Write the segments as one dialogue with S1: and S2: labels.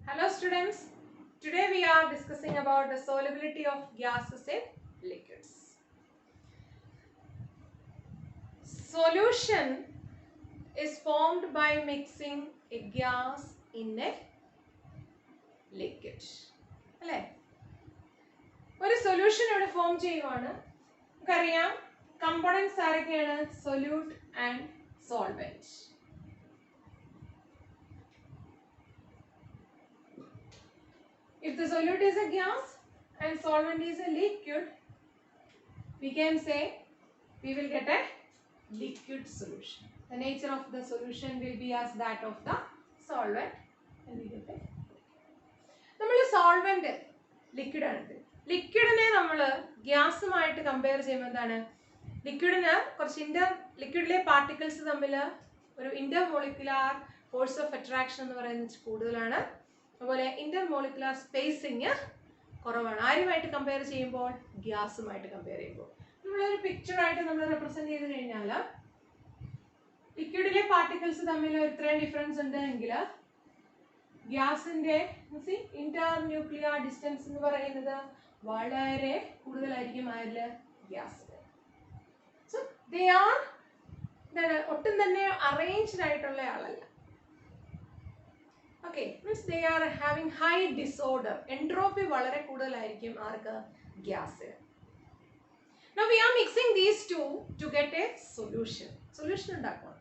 S1: Hello students, today we are discussing about the solubility of gases in liquids. Solution is formed by mixing a gas in a liquid. അല്ലേ? ഒരു solution ഇവിടെ form ചെയ്യുവാണ്. നമുക്കറിയാം components ആരൊക്കെയാണ്? Solute and solvent. If the solute is a gas and solvent is a liquid, we can say we will get a liquid solution. The nature of the solution will be as that of the solvent and we get a നമ്മൾ solvent liquid ആണ്. ലിക്വിഡിനെ നമ്മൾ ഗ്യാസുമായിട്ട് compare ചെയ്യുമ്പോൾ എന്താണ്? ലിക്വിഡിന് കുറച്ച് ലിക്വിഡിലെ particles തമ്മിൽ ഒരു intermolecular force of attraction എന്ന് പറയുന്നത് കൂടുതലാണ്. അതുപോലെ ഇന്റർമോളിക്കുലാർ സ്പേസിങ് കുറവാണ്. ആരുമായിട്ട് കമ്പയർ ചെയ്യുമ്പോൾ? ഗ്യാസുമായിട്ട് കമ്പയർ ചെയ്യുമ്പോൾ. നമ്മളൊരു പിക്ചറായിട്ട് നമ്മൾ റെപ്രസെന്റ് ചെയ്ത് കഴിഞ്ഞാൽ ലിക്വിഡിലെ പാർട്ടിക്കിൾസ് തമ്മിൽ ഇത്രയും ഡിഫറൻസ് ഉണ്ട് എങ്കിൽ ഗ്യാസിന്റെ ഇന്റർ ന്യൂക്ലിയർ ഡിസ്റ്റൻസ് എന്ന് പറയുന്നത് വളരെ കൂടുതലായിരിക്കും. ആരില്? ഗ്യാസില്. സോ ദേ ആർ ഒട്ടും തന്നെ അറേഞ്ച്ഡ് ആയിട്ടുള്ള ആളല്ല. Okay, means they are having high disorder. Entropy വളരെ കൂടുതലായിരിക്കും ആർക്ക്? ഗ്യാസിന്. Now we are mixing these two to get a solution. Solution ഉണ്ടാക്കണം.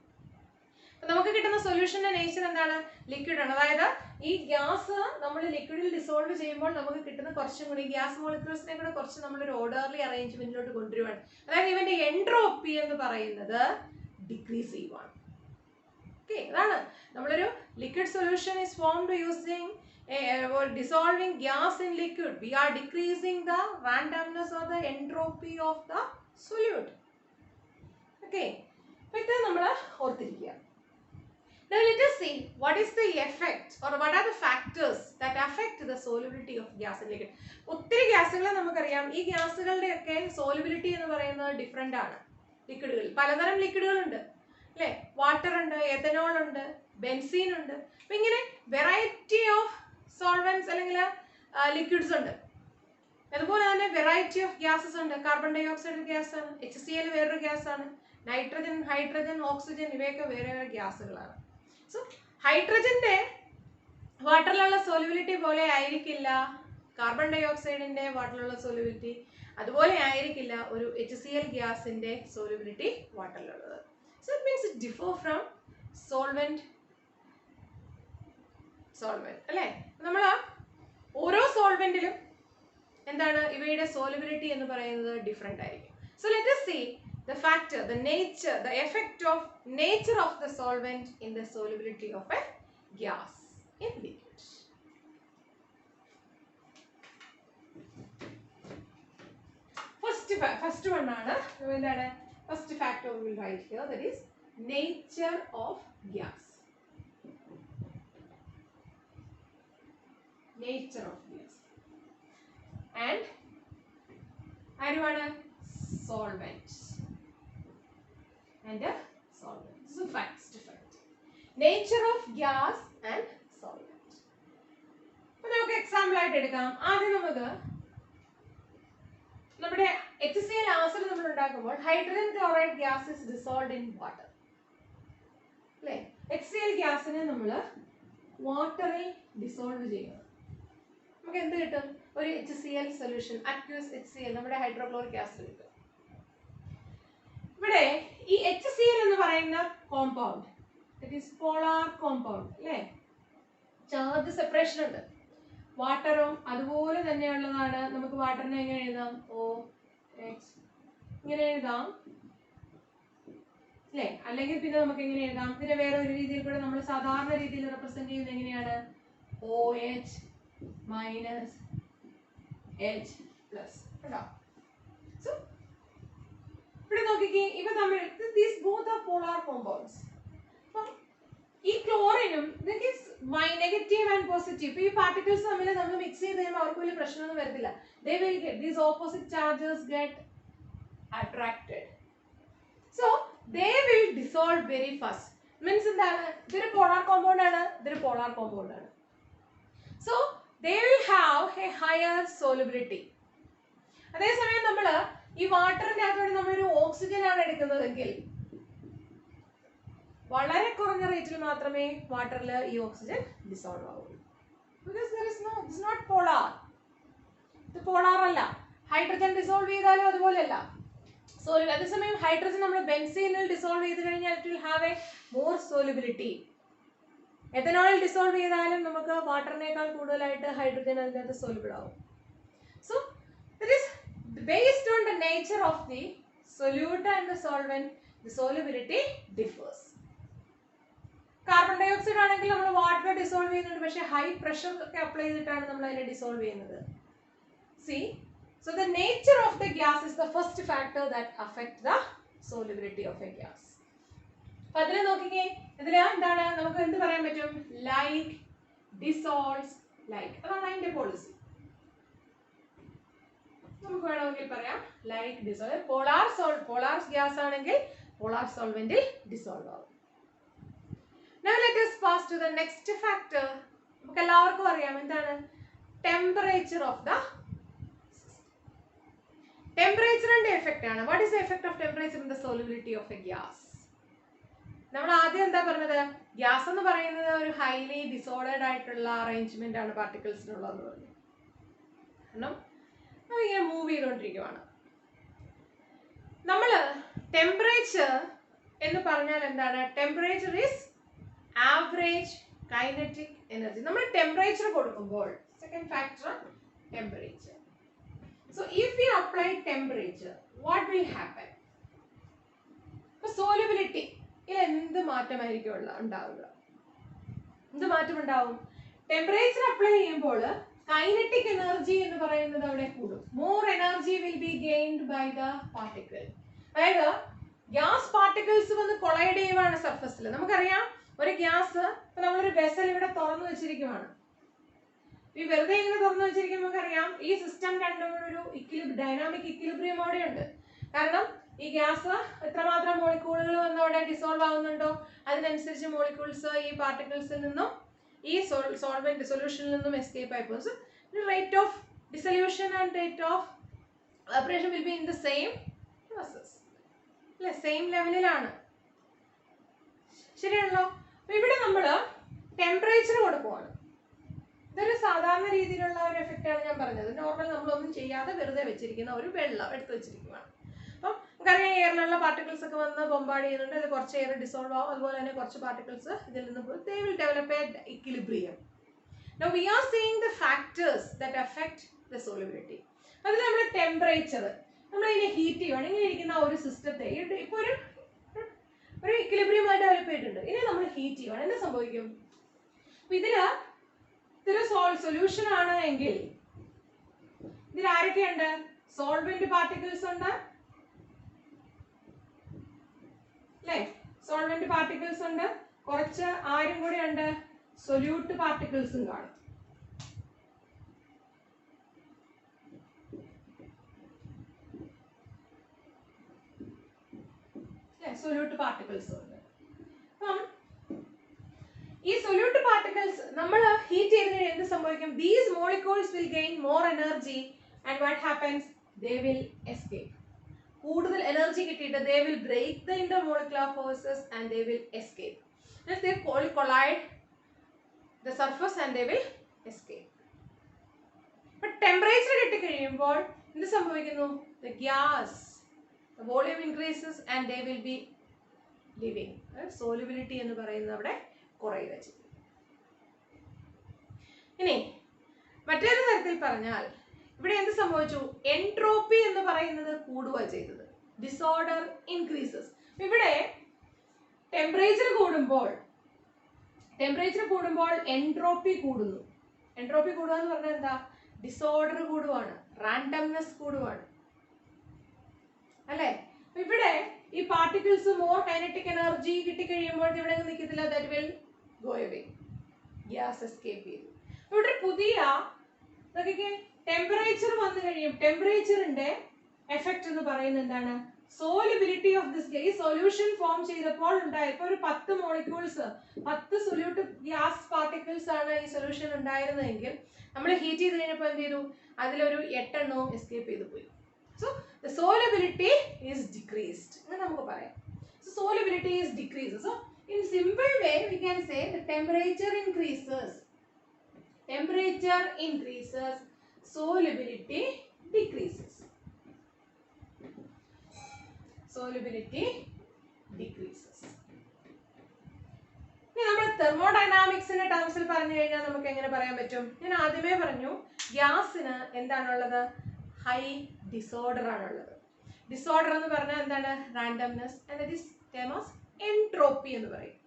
S1: അപ്പോൾ നമുക്ക് കിട്ടുന്ന സൊല്യൂഷന്റെ നേച്ചർ എന്താണ്? ലിക്വിഡ് ആണ്. അതായത് ഈ ഗ്യാസ് നമ്മൾ ലിക്വിഡിൽ ഡിസോൾവ് ചെയ്യുമ്പോൾ നമുക്ക് കിട്ടുന്ന കുറച്ചും കൂടി ഗ്യാസ് മോളിക്യൂൾസിനെ കൂടെ കുറച്ച് നമ്മളൊരു ഓർഡർലി അറേഞ്ച്മെന്റിലോട്ട് കൊണ്ടുവരുവാണ്. അതായത് ഇവന്റെ എൻട്രോപ്പി എന്ന് പറയുന്നത് ഡിക്രീസ് ചെയ്യുവാണ്. Okay, അതാണ് നമ്മളൊരു liquid solution is formed using or dissolving gas in liquid. We are decreasing the randomness or the entropy of the solute. Okay, അപ്പോൾ ഇത് നമ്മൾ ഓർത്തിരിക്കുക. Now let us see what is the effect or what are the factors that affect the solubility of gas in liquid. ഒത്തിരി ഗ്യാസുകൾ നമുക്കറിയാം. ഈ ഗ്യാസുകളുടെയൊക്കെ solubility എന്ന് പറയുന്നത് different ആണ്. ലിക്വിഡുകൾ പലതരം ലിക്വിഡുകളുണ്ട് അല്ലേ? വാട്ടർ ഉണ്ട്, എഥനോൾ ഉണ്ട്, ബെൻസീൻ ഉണ്ട്. അപ്പം ഇങ്ങനെ വെറൈറ്റി ഓഫ് സോൾവെന്റ്സ് അല്ലെങ്കിൽ ലിക്വിഡ്സ് ഉണ്ട്. അതുപോലെ തന്നെ വെറൈറ്റി ഓഫ് ഗ്യാസസ് ഉണ്ട്. കാർബൺ ഡൈ ഓക്സൈഡ് ഗ്യാസാണ്, HCl വേറൊരു ഗ്യാസാണ്, നൈട്രജൻ, ഹൈഡ്രജൻ, ഓക്സിജൻ ഇവയൊക്കെ വേറെ വേറെ ഗ്യാസുകളാണ്. സോ ഹൈഡ്രജന്റെ വാട്ടറിലുള്ള സോലുബിലിറ്റി പോലെ ആയിരിക്കില്ല കാർബൺ ഡൈ ഓക്സൈഡിന്റെ വാട്ടറിലുള്ള സോലുബിലിറ്റി. അതുപോലെ ആയിരിക്കില്ല ഒരു HCl ഗ്യാസിന്റെ solubility വാട്ടറിലുള്ളത്. So it means it differ from solvent അല്ലേ? നമ്മൾ ഓരോ സോൾവെന്റിലും എന്താണ് ഇവയുടെ സോലുബിലിറ്റി എന്ന് പറയുന്നത് ഡിഫറെൻ്റ് ആയിരിക്കും. So let us see the factor, the nature, the effect of nature of the solvent in the solubility of a gas in liquid. First one ആണ് എന്താണ്? First factor we will write here, that is nature of gas. Nature of gas. And solvent. And solvent. This is first fact. Nature of gas and solvent. അപ്പോൾ നമുക്ക് example ആയിട്ട് എടുക്കാം. ആദ്യം നമുക്ക് നമ്മുടെ HCl acid നമ്മൾ ഉണ്ടാക്കുമ്പോൾ hydrogen chloride gas is dissolved in water അല്ലേ? HCl ഗ്യാസിനെ നമ്മൾ വാട്ടറിൽ ഡിസോൾവ് ചെയ്യണം. നമുക്ക് എന്ത് കിട്ടും? ഒരു HCl സൊല്യൂഷൻ, അക്വസ് HCl, നമ്മുടെ ഹൈഡ്രോക്ലോറിക് ആസിഡ് കിട്ടും. ഇവിടെ ഈ HCl എന്ന് പറയുന്ന compound it is polar compound അല്ലേ? ചാർജ് സെപ്പറേഷൻ ഉണ്ട്. വാട്ടറും അതുപോലെ തന്നെയുള്ളതാണ്. നമുക്ക് വാട്ടറിനെ എങ്ങനെ എഴുതാം? OH ഇങ്ങനെ എഴുതാം അല്ലേ? അല്ലെങ്കിൽ പിന്നെ നമുക്ക് എങ്ങനെ എഴുതാം? ഇതിനെ വേറെ ഒരു രീതിയിൽ കൂടെ നമ്മൾ സാധാരണ രീതിയിൽ റെപ്രസെന്റ് ചെയ്യുന്നത് എങ്ങനെയാണ്? OH മൈനസ് H പ്ലസ് കേട്ടോ. സോ ഇവിടെ നോക്കിക്കേ, ഇവ തമ്മിൽ these both are polar compounds. അപ്പം ഈ ക്ലോറിനും നെഗറ്റീവ് ആൻഡ് പോസിറ്റീവ്, ഈ പാർട്ടിക്കിൾസ് തമ്മിൽ നമ്മൾ മിക്സ് ചെയ്ത് കഴിയുമ്പോൾ അവർക്ക് വലിയ പ്രശ്നമൊന്നും വരത്തില്ല. They will get these opposite charges get attracted, so they will dissolve very fast. Means എന്താണ്? ഇതൊരു പോളാർ കോമ്പൗണ്ട് ആണ്, ഇതൊരു പോളാർ കോമ്പൗണ്ട് ആണ്. they will have a higher solubility. അതേസമയം നമ്മൾ ഈ വാട്ടറിന്റെ അകത്തോടെ നമ്മളൊരു ഓക്സിജൻ ആണ് എടുക്കുന്നതെങ്കിൽ വളരെ കുറഞ്ഞ റേറ്റിൽ മാത്രമേ വാട്ടറിൽ ഈ ഓക്സിജൻ ഡിസോൾവ് ആവുള്ളൂ. Because there is no, it is not polar. ഇത് പോളാർ അല്ല. ഹൈഡ്രജൻ ഡിസോൾവ് ചെയ്താലും അതുപോലെയല്ല. സോ അതേസമയം ഹൈഡ്രജൻ നമ്മൾ ബെൻസീനിൽ ഡിസോൾവ് ചെയ്ത് കഴിഞ്ഞാൽ it will have a more solubility. എഥനോളിൽ ഡിസോൾവ് ചെയ്താലും നമുക്ക് വാട്ടറിനേക്കാൾ കൂടുതലായിട്ട് ഹൈഡ്രജൻ അതിനകത്ത് സോലുബിൾ ആവും. So it is based on the nature of the solute and the solvent, the solubility differs. Carbon dioxide ആണെങ്കിൽ നമ്മൾ വാട്ടർ ഡിസോൾവ് ചെയ്യുന്നുണ്ട്, പക്ഷേ ഹൈ പ്രഷർ ഒക്കെ അപ്ലൈ ചെയ്തിട്ടാണ് നമ്മൾ അതിനെ ഡിസോൾവ് ചെയ്യുന്നത്. See, so the nature of the gas is the first factor that affect the solubility of a gas. അപ്പോൾ അതിൽ നോക്കിക്കേ, ഇതിൽ എന്താണ് നമുക്ക് എന്ത് പറയാൻ പറ്റും? ലൈക്ക് ഡിസോൾവ്സ് ലൈക്ക്, അതാണ് അതിന്റെ പോളിസി. നമുക്ക് വേണമെങ്കിൽ പറയാം ലൈക്ക് ഡിസോൾവ്. പോളാർ ഗ്യാസ് ആണെങ്കിൽ പോളാർ സോൾവെന്റിൽ ഡിസോൾവ് ആവും. Now let us pass to the next factor. നമുക്ക് എല്ലാവർക്കും അറിയാം എന്താണ്? ടെമ്പറേച്ചർ ഓഫ് ദ ടെമ്പറേച്ചറിന്റെ എഫക്റ്റ് ആണ്. What is the effect of temperature in the solubility of A gas? നമ്മൾ ആദ്യം എന്താ പറഞ്ഞത്? ഗ്യാസ് എന്ന് പറയുന്നത് ഒരു ഹൈലി ഡിസോർഡേഡ് ആയിട്ടുള്ള അറേഞ്ച്മെന്റ് ആണ് പാർട്ടിക്കിൾസിനുള്ളതെന്ന് പറഞ്ഞു. കാരണം ഇങ്ങനെ മൂവ് ചെയ്തുകൊണ്ടിരിക്കുവാണ്. നമ്മൾ ടെമ്പറേച്ചർ എന്ന് പറഞ്ഞാൽ എന്താണ്? Temperature is average kinetic energy. നമ്മൾ ടെമ്പറേച്ചർ കൊടുക്കുമ്പോൾ second factor temperature. So if we apply temperature, what will happen? ഇപ്പോൾ solubility ഇതിൽ എന്ത് മാറ്റമായിരിക്കും ഉണ്ടാവുക? എന്ത് മാറ്റം ഉണ്ടാവും? ടെമ്പറേച്ചർ അപ്ലൈ ചെയ്യുമ്പോൾ കൈനറ്റിക് എനർജി എന്ന് പറയുന്നത് അവിടെ കൂടും. More energy will be gained by the particle. അതായത് ഗ്യാസ് പാർട്ടിക്കിൾസ് വന്ന് കൊളൈഡ് ചെയ്യുവാണ് സർഫസിൽ. നമുക്കറിയാം ഒരു ഗ്യാസ്, ഇപ്പൊ നമ്മളൊരു വെസൽ ഇവിടെ തുറന്നു വെച്ചിരിക്കുവാണ്. ഈ വെറുതെ ഇങ്ങനെ തുറന്നു വെച്ചിരിക്കുമ്പോൾ നമുക്കറിയാം ഈ സിസ്റ്റം രണ്ടും ഒരു ഡൈനാമിക് ഇക്വിലിബ്രിയം അവിടെ ഉണ്ട്. കാരണം ഈ ഗ്യാസ് എത്രമാത്രം മോളിക്യൂളുകൾ വന്ന് അവിടെ ഡിസോൾവ് ആവുന്നുണ്ടോ അതിനനുസരിച്ച് മോളിക്യൂൾസ് ഈ പാർട്ടിക്കിൾസിൽ നിന്നും ഈ സോൾവെന്റ് സൊല്യൂഷനിൽ നിന്നും എസ്കേപ്പ് ആയി പോകും. Rate of dissolution and rate of evaporation will be in the same process. അല്ലേ? സെയിം ലെവലിലാണ്. ശരിയാണല്ലോ? അപ്പൊ ഇവിടെ നമ്മൾ ടെമ്പറേച്ചർ കൊടുക്കുവാണ്. ഇതൊരു സാധാരണ രീതിയിലുള്ള ഒരു എഫക്റ്റ് ആണ് ഞാൻ പറഞ്ഞത്. നോർമൽ നമ്മളൊന്നും ചെയ്യാതെ വെറുതെ വെച്ചിരിക്കുന്ന ഒരു വെള്ളം എടുത്ത് വെച്ചിരിക്കുകയാണ്. അപ്പം നമുക്കറിയാം എയറിലുള്ള പാർട്ടിക്കിൾസ് ഒക്കെ വന്ന് ബോംബാർഡ് ചെയ്യുന്നുണ്ട്. അത് കുറച്ച് എയർ ഡിസോൾവ് ആവും. അതുപോലെ തന്നെ കുറച്ച് പാർട്ടിക്കിൾസ് ഇതിൽ നിന്ന് പോയി they will develop a equilibrium. Now we are seeing the factors that affect the solubility. അതിൽ നമ്മൾ ടെമ്പറേച്ചർ നമ്മൾ ഇതിനെ ഹീറ്റ് ചെയ്യുവാണ്. ഇങ്ങനെ ഇരിക്കുന്ന ഒരു സിസ്റ്റത്തെ ഇപ്പോൾ ഒരു ഇക്വിലിബ്രിയമായി ഡെവലപ്പ് ചെയ്തിട്ടുണ്ട്. ഇനി നമ്മൾ ഹീറ്റ് ചെയ്യുവാണ്. എന്ത് സംഭവിക്കും? ഇതൊരു സൊല്യൂഷൻ ആണ് എങ്കിൽ ഇതിൽ ആരൊക്കെയുണ്ട്? സോൾവെന്റ് പാർട്ടിക്കിൾസ് ഉണ്ട് അല്ലേ? സോൾവെന്റ് പാർട്ടിക്കിൾസ് ഉണ്ട്. കുറച്ച് ആരും കൂടെ ഉണ്ട്, സൊല്യൂട്ട് പാർട്ടിക്കിൾസും കാണും. സൊല്യൂട്ട് പാർട്ടിക്കിൾസ് ഉണ്ട്. അപ്പം ഈ സൊല്യൂട്ട് പാർട്ടിക്കിൾസ് നമ്മൾ ഹീറ്റ് ചെയ്ത് കഴിഞ്ഞാൽ എന്ത് സംഭവിക്കും? These molecules will gain more energy and what happens? They will escape. കൂടുതൽ എനർജി കിട്ടിയിട്ട് they will break the intermolecular forces and they will escape. They collide the surface and they will escape. But temperature കിട്ടിക്കഴിയുമ്പോൾ എന്ത് സംഭവിക്കുന്നു? The gas, the volume increases and they will be living. Solubility എന്ന് പറയുന്നത് അവിടെ കുറയുക ചെയ്യും. ഇനി മറ്റൊരു തരത്തിൽ പറഞ്ഞാൽ ഇവിടെ എന്ത് സംഭവിച്ചു? എൻട്രോപ്പി എന്ന് പറയുന്നത് കൂടുക ചെയ്തത്. Disorder increases. ഇവിടെ ടെമ്പറേച്ചർ കൂടുമ്പോൾ എൻട്രോപ്പി കൂടുന്നു. എൻട്രോപ്പി കൂടുക എന്ന് പറഞ്ഞാൽ എന്താ? ഡിസോർഡർ കൂടുവാണ്, റാൻഡംനെസ് കൂടുവാണ് അല്ലേ? ഇവിടെ ഈ പാർട്ടിക്കിൾസ് മോർ കൈനറ്റിക് എനർജി കിട്ടിക്കഴിയുമ്പോൾ ഇവിടെ നിൽക്കത്തില്ല. That will go away. Gas escape ചെയ്തു. ഇവിടെ പുതിയ ടെമ്പറേച്ചർ വന്നു കഴിയും. ടെമ്പറേച്ചറിന്റെ എഫക്റ്റ് എന്ന് പറയുന്നത് എന്താണ്? solubility of this gas, solution form ചെയ്തപ്പോൾ ഉണ്ടായപ്പോൾ ഒരു 10 മോളിക്യൂൾസ് 10 സൊല്യൂട്ട് ഗ്യാസ് പാർട്ടിക്കിൾസ് ആണ് ഈ സൊല്യൂഷൻ ഉണ്ടായിരുന്നതെങ്കിൽ നമ്മൾ ഹീറ്റ് ചെയ്ത് കഴിഞ്ഞപ്പോൾ എന്ത് ചെയ്തു, അതിലൊരു 8 എണ്ണവും എസ്കേപ്പ് ചെയ്തു പോയി. So the solubility is decreased എന്ന് നമുക്ക് പറയാം. So solubility is decreased. So in simple way we can say the temperature increases, solubility decreases. Solubility decreases. ഇനി നമ്മൾ തെർമോഡൈനാമിക്സിന്റെ ടേംസിൽ പറഞ്ഞു കഴിഞ്ഞാൽ നമുക്ക് എങ്ങനെ പറയാൻ പറ്റും? ഞാൻ ആദ്യമേ പറഞ്ഞു ഗ്യാസിന് എന്താണുള്ളത്, ഹൈ ഡിസോർഡർ ആണുള്ളത്. ഡിസോർഡർ എന്ന് പറഞ്ഞാൽ എന്താണ്, randomness, and that is term as entropy എന്ന് പറയും.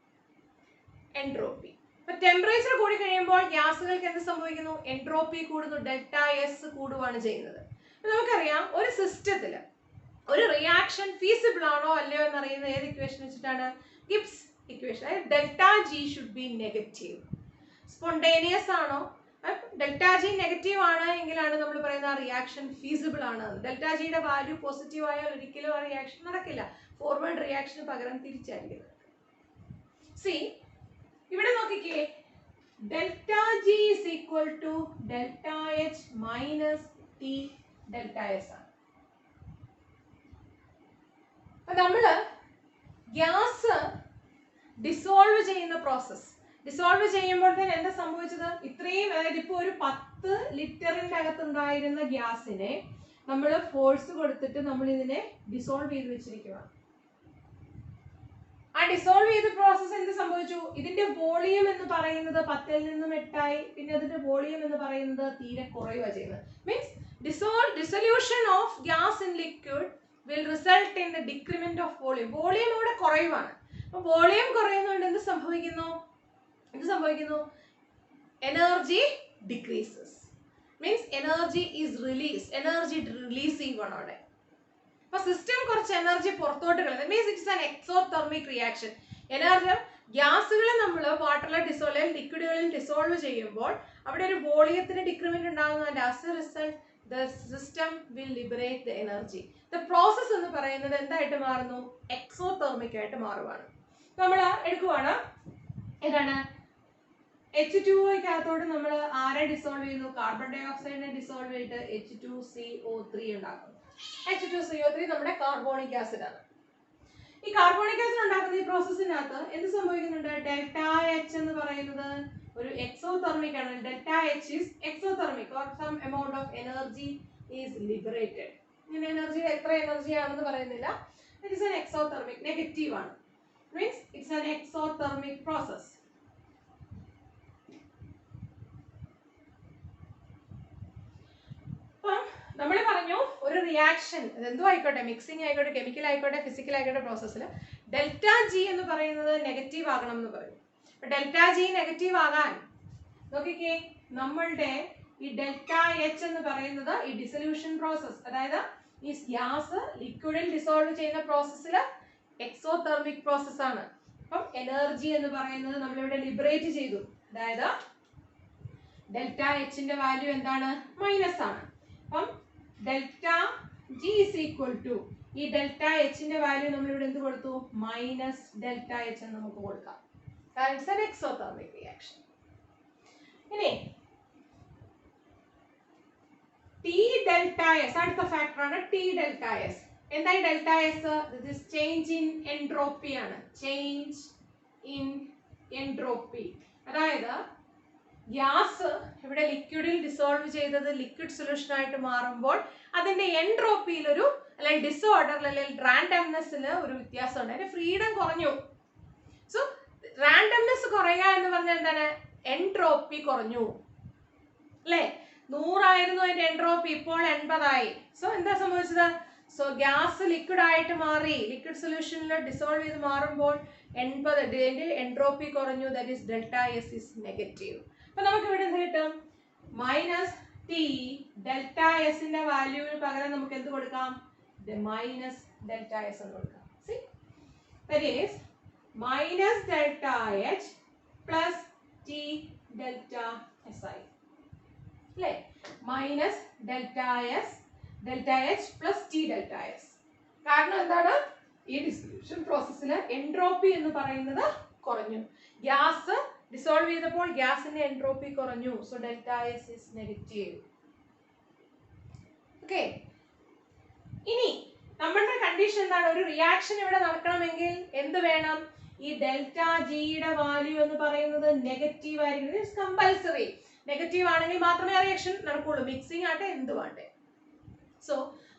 S1: എൻട്രോപ്പി. അപ്പൊ ടെമ്പറേച്ചർ കൂടി കഴിയുമ്പോൾ ഗ്യാസുകൾക്ക് എന്ത് സംഭവിക്കുന്നു, എൻട്രോപ്പി കൂടുന്നു, ഡെൽറ്റ എസ് കൂടുകയാണ് ചെയ്യുന്നത്. അപ്പൊ നമുക്കറിയാം ഒരു സിസ്റ്റത്തിൽ ഒരു റിയാക്ഷൻ ഫീസിബിൾ ആണോ അല്ലയോ എന്നറിയുന്നത് ഏത് ഇക്വേഷൻ വെച്ചിട്ടാണ്, ഗിബ്സ് ഇക്വേഷൻ. അതായത് delta G should be negative. Spontaneous ആണോ, ഡെൽറ്റ ജി നെഗറ്റീവ് ആണ് എങ്കിലാണ് നമ്മൾ പറയുന്ന ആ റിയാക്ഷൻ ഫീസിബിൾ ആണ്. ഡെൽറ്റ ജിയുടെ വാല്യൂ പോസിറ്റീവ് ആയാൽ ഒരിക്കലും ആ റിയാക്ഷൻ നടക്കില്ല. ഫോർവേഡ് റിയാക്ഷന് പകരം തിരിച്ചായിരിക്കും. സി ഇവിടെ നോക്കിക്കേ, delta G is equal to delta H minus T delta S ആണ്. അപ്പൊ നമ്മള് ഗ്യാസ് ഡിസോൾവ് ചെയ്യുന്ന പ്രോസസ്, ഡിസോൾവ് ചെയ്യുമ്പോൾ തന്നെ എന്താ സംഭവിച്ചത്, ഇത്രയും അതായത് ഇപ്പോൾ ഒരു 10 ലിറ്ററിന്റെ അകത്തുണ്ടായിരുന്ന ഗ്യാസിനെ നമ്മൾ ഫോഴ്സ് കൊടുത്തിട്ട് നമ്മൾ ഇതിനെ ഡിസോൾവ് ചെയ്ത് വെച്ചിരിക്കുകയാണ്. ആ ഡിസോൾവ് ചെയ്ത പ്രോസസ് എന്ത് സംഭവിച്ചു, ഇതിന്റെ വോളിയം എന്ന് പറയുന്നത് 10ൽ നിന്നും 8 ആയി, പിന്നെ അതിന്റെ വോളിയം എന്ന് പറയുന്നത് തീരെ കുറയുക ചെയ്യുന്നത്. Means dissolution of gas in liquid will result in the decrement of volume. Volume അവിടെ കുറയുവാണ്. അപ്പൊ വോളിയം കുറയുന്നതുകൊണ്ട് എന്ത് സംഭവിക്കുന്നു, energy decreases. Means energy is release, energy releasing ആണ് അവിടെ. അപ്പൊ സിസ്റ്റം കുറച്ച് എനർജി പുറത്തോട്ട് കളയുന്നത്. Means it's an exothermic reaction. Energy ഗ്യാസുകളെ നമ്മൾ വാട്ടറിലെ ഡിസോൾവ്, ലിക്വിഡുകളിൽ ഡിസോൾവ് ചെയ്യുമ്പോൾ അവിടെ ഒരു വോളിയത്തിന് ഡിക്രിമെന്റ് ഉണ്ടാകുന്നതിന്റെ as a result the system will liberate the energy. The process എന്ന് പറയുന്നത് എന്തായിട്ട് മാറുന്നു, എക്സോതെർമിക് ആയിട്ട് മാറുവാണ്. നമ്മൾ എടുക്കുവാണ്, ഏതാണ് H2O-ക്കകത്തോട് നമ്മൾ ആരെ ഡിസോൾവ് ചെയ്യുന്നു, കാർബൺ ഡൈ ഓക്സൈഡിനെ ഡിസോൾവ് ചെയ്തിട്ട് H2CO3 ഉണ്ടാക്കുന്നു. H2CO3 നമ്മുടെ കാർബോണിക് ആസിഡ് ആണ്. ഈ കാർബോണിക് ആസിഡ് ഉണ്ടാക്കുന്ന ഈ പ്രോസസ്സിനകത്ത് എന്ത് സംഭവിക്കുന്നുണ്ട്, ഡെൽറ്റ എച്ച് എന്ന് പറയുന്നത് ഒരു എക്സോതെർമിക് ആണ്. Delta H is exothermic or some amount of energy is liberated. ഇങ്ങനെ എനർജി എത്ര എനർജി ആണെന്ന് പറയുന്നില്ല. It is an exothermic, negative ആണ്. Means it's an exothermic process. നമ്മൾ പറഞ്ഞു ഒരു റിയാക്ഷൻ എന്തോ ആയിക്കോട്ടെ, മിക്സിംഗ് ആയിക്കോട്ടെ, കെമിക്കൽ ആയിക്കോട്ടെ, ഫിസിക്കൽ ആയിക്കോട്ടെ, പ്രോസസ്സിൽ ഡെൽറ്റ ജി എന്ന് പറയുന്നത് നെഗറ്റീവ് ആകണം എന്ന് പറയും. അപ്പൊ ഡെൽറ്റ ജി നെഗറ്റീവ് ആകാൻ നോക്കിക്കേ, നമ്മളുടെ ഈ ഡെൽറ്റ എച്ച് എന്ന് പറയുന്നത് ഈ ഡിസൊല്യൂഷൻ പ്രോസസ്, അതായത് ഈ ഗ്യാസ് ലിക്വിഡിൽ ഡിസോൾവ് ചെയ്യുന്ന പ്രോസസ്സിൽ എക്സോതെർമിക് പ്രോസസ് ആണ്. അപ്പം എനർജി എന്ന് പറയുന്നത് നമ്മളിവിടെ ലിബറേറ്റ് ചെയ്തു. അതായത് ഡെൽറ്റ എച്ചിന്റെ വാല്യൂ എന്താണ്, മൈനസ് ആണ്. അപ്പം delta G is equal to ഈ ഡെൽറ്റ എച്ചിന്റെ വാല്യൂ നമ്മളിവിടെ എന്ത് കൊടുത്തു, മൈനസ് ഡെൽറ്റ എച്ച് എന്ന് നമുക്ക് കൊടുക്കാം. കാരണം ഇറ്റ്സ് ആൻ എക്സോതെർമിക് റിയാക്ഷൻ. ഇനി ടി ഡെൽറ്റ എസ് അടുത്ത ഫാക്ടറാണ് ടി ഡെൽറ്റ എസ്. എന്തായി delta S, this change in entropy ആണ്. ചേഞ്ച് ഇൻ എൻട്രോപ്പി, അതായത് ഗ്യാസ് ഇവിടെ ലിക്വിഡിൽ ഡിസോൾവ് ചെയ്തത് ലിക്വിഡ് സൊല്യൂഷൻ ആയിട്ട് മാറുമ്പോൾ അതിന്റെ എൻട്രോപ്പിയിൽ ഒരു അല്ലെങ്കിൽ ഡിസോർഡറിൽ അല്ലെങ്കിൽ റാൻഡംനെസ്സിൽ ഒരു വ്യത്യാസം ഉണ്ട്. അതിന്റെ ഫ്രീഡം കുറഞ്ഞു. സോ റാൻഡംനെസ് കുറയുക എന്ന് പറഞ്ഞാൽ എന്താണ്, എൻട്രോപ്പി കുറഞ്ഞു അല്ലേ. 100 ആയിരുന്നു അതിന്റെ എൻട്രോപ്പി, ഇപ്പോൾ 80 ആയി. സോ എന്താ സംഭവിച്ചത്, സോ ഗ്യാസ് ലിക്വിഡ് ആയിട്ട് മാറി, ലിക്വിഡ് സൊല്യൂഷനിൽ ഡിസോൾവ് ചെയ്ത് മാറുമ്പോൾ 80 എൻട്രോപ്പി കുറഞ്ഞു. That is delta S is negative. അപ്പൊ നമുക്ക് ഇവിടെ എന്ത് കിട്ടും, മൈനസ് ടി ഡെൽറ്റ എസിന്റെ വാല്യൂവിന് പകരം നമുക്ക് എന്ത് കൊടുക്കാം, മൈനസ് ഡെൽറ്റ എസ് എന്ന് കൊടുക്കാം. C that is minus delta H plus T delta S ആയി അല്ലേ. Minus delta H plus T delta S. കാരണം എന്താണ്? ഈ ഡിസൊല്യൂഷൻ പ്രോസസ്സിൽ എൻട്രോപ്പി എന്ന് പറയുന്നത് കുറഞ്ഞു. ഗ്യാസ് ഡിസോൾവ് ചെയ്തപ്പോൾ ഗ്യാസിന്റെ എൻട്രോപ്പി കുറഞ്ഞു. So delta S is negative. Okay, ഇനി നമ്മളുടെ കണ്ടീഷൻ എന്താണ്? ഒരു റിയാക്ഷൻ ഇവിടെ നടക്കണമെങ്കിൽ എന്ത് വേണം? ഈ ഡെൽറ്റ ജിയുടെ വാല്യൂ എന്ന് പറയുന്നത് നെഗറ്റീവ് ആയിരിക്കും. It's compulsory. നെഗറ്റീവ് ആണെങ്കിൽ മാത്രമേ റിയാക്ഷൻ നടക്കുള്ളൂ. മിക്സിംഗ് ആട്ടെ എന്തുവാട്ടെ. So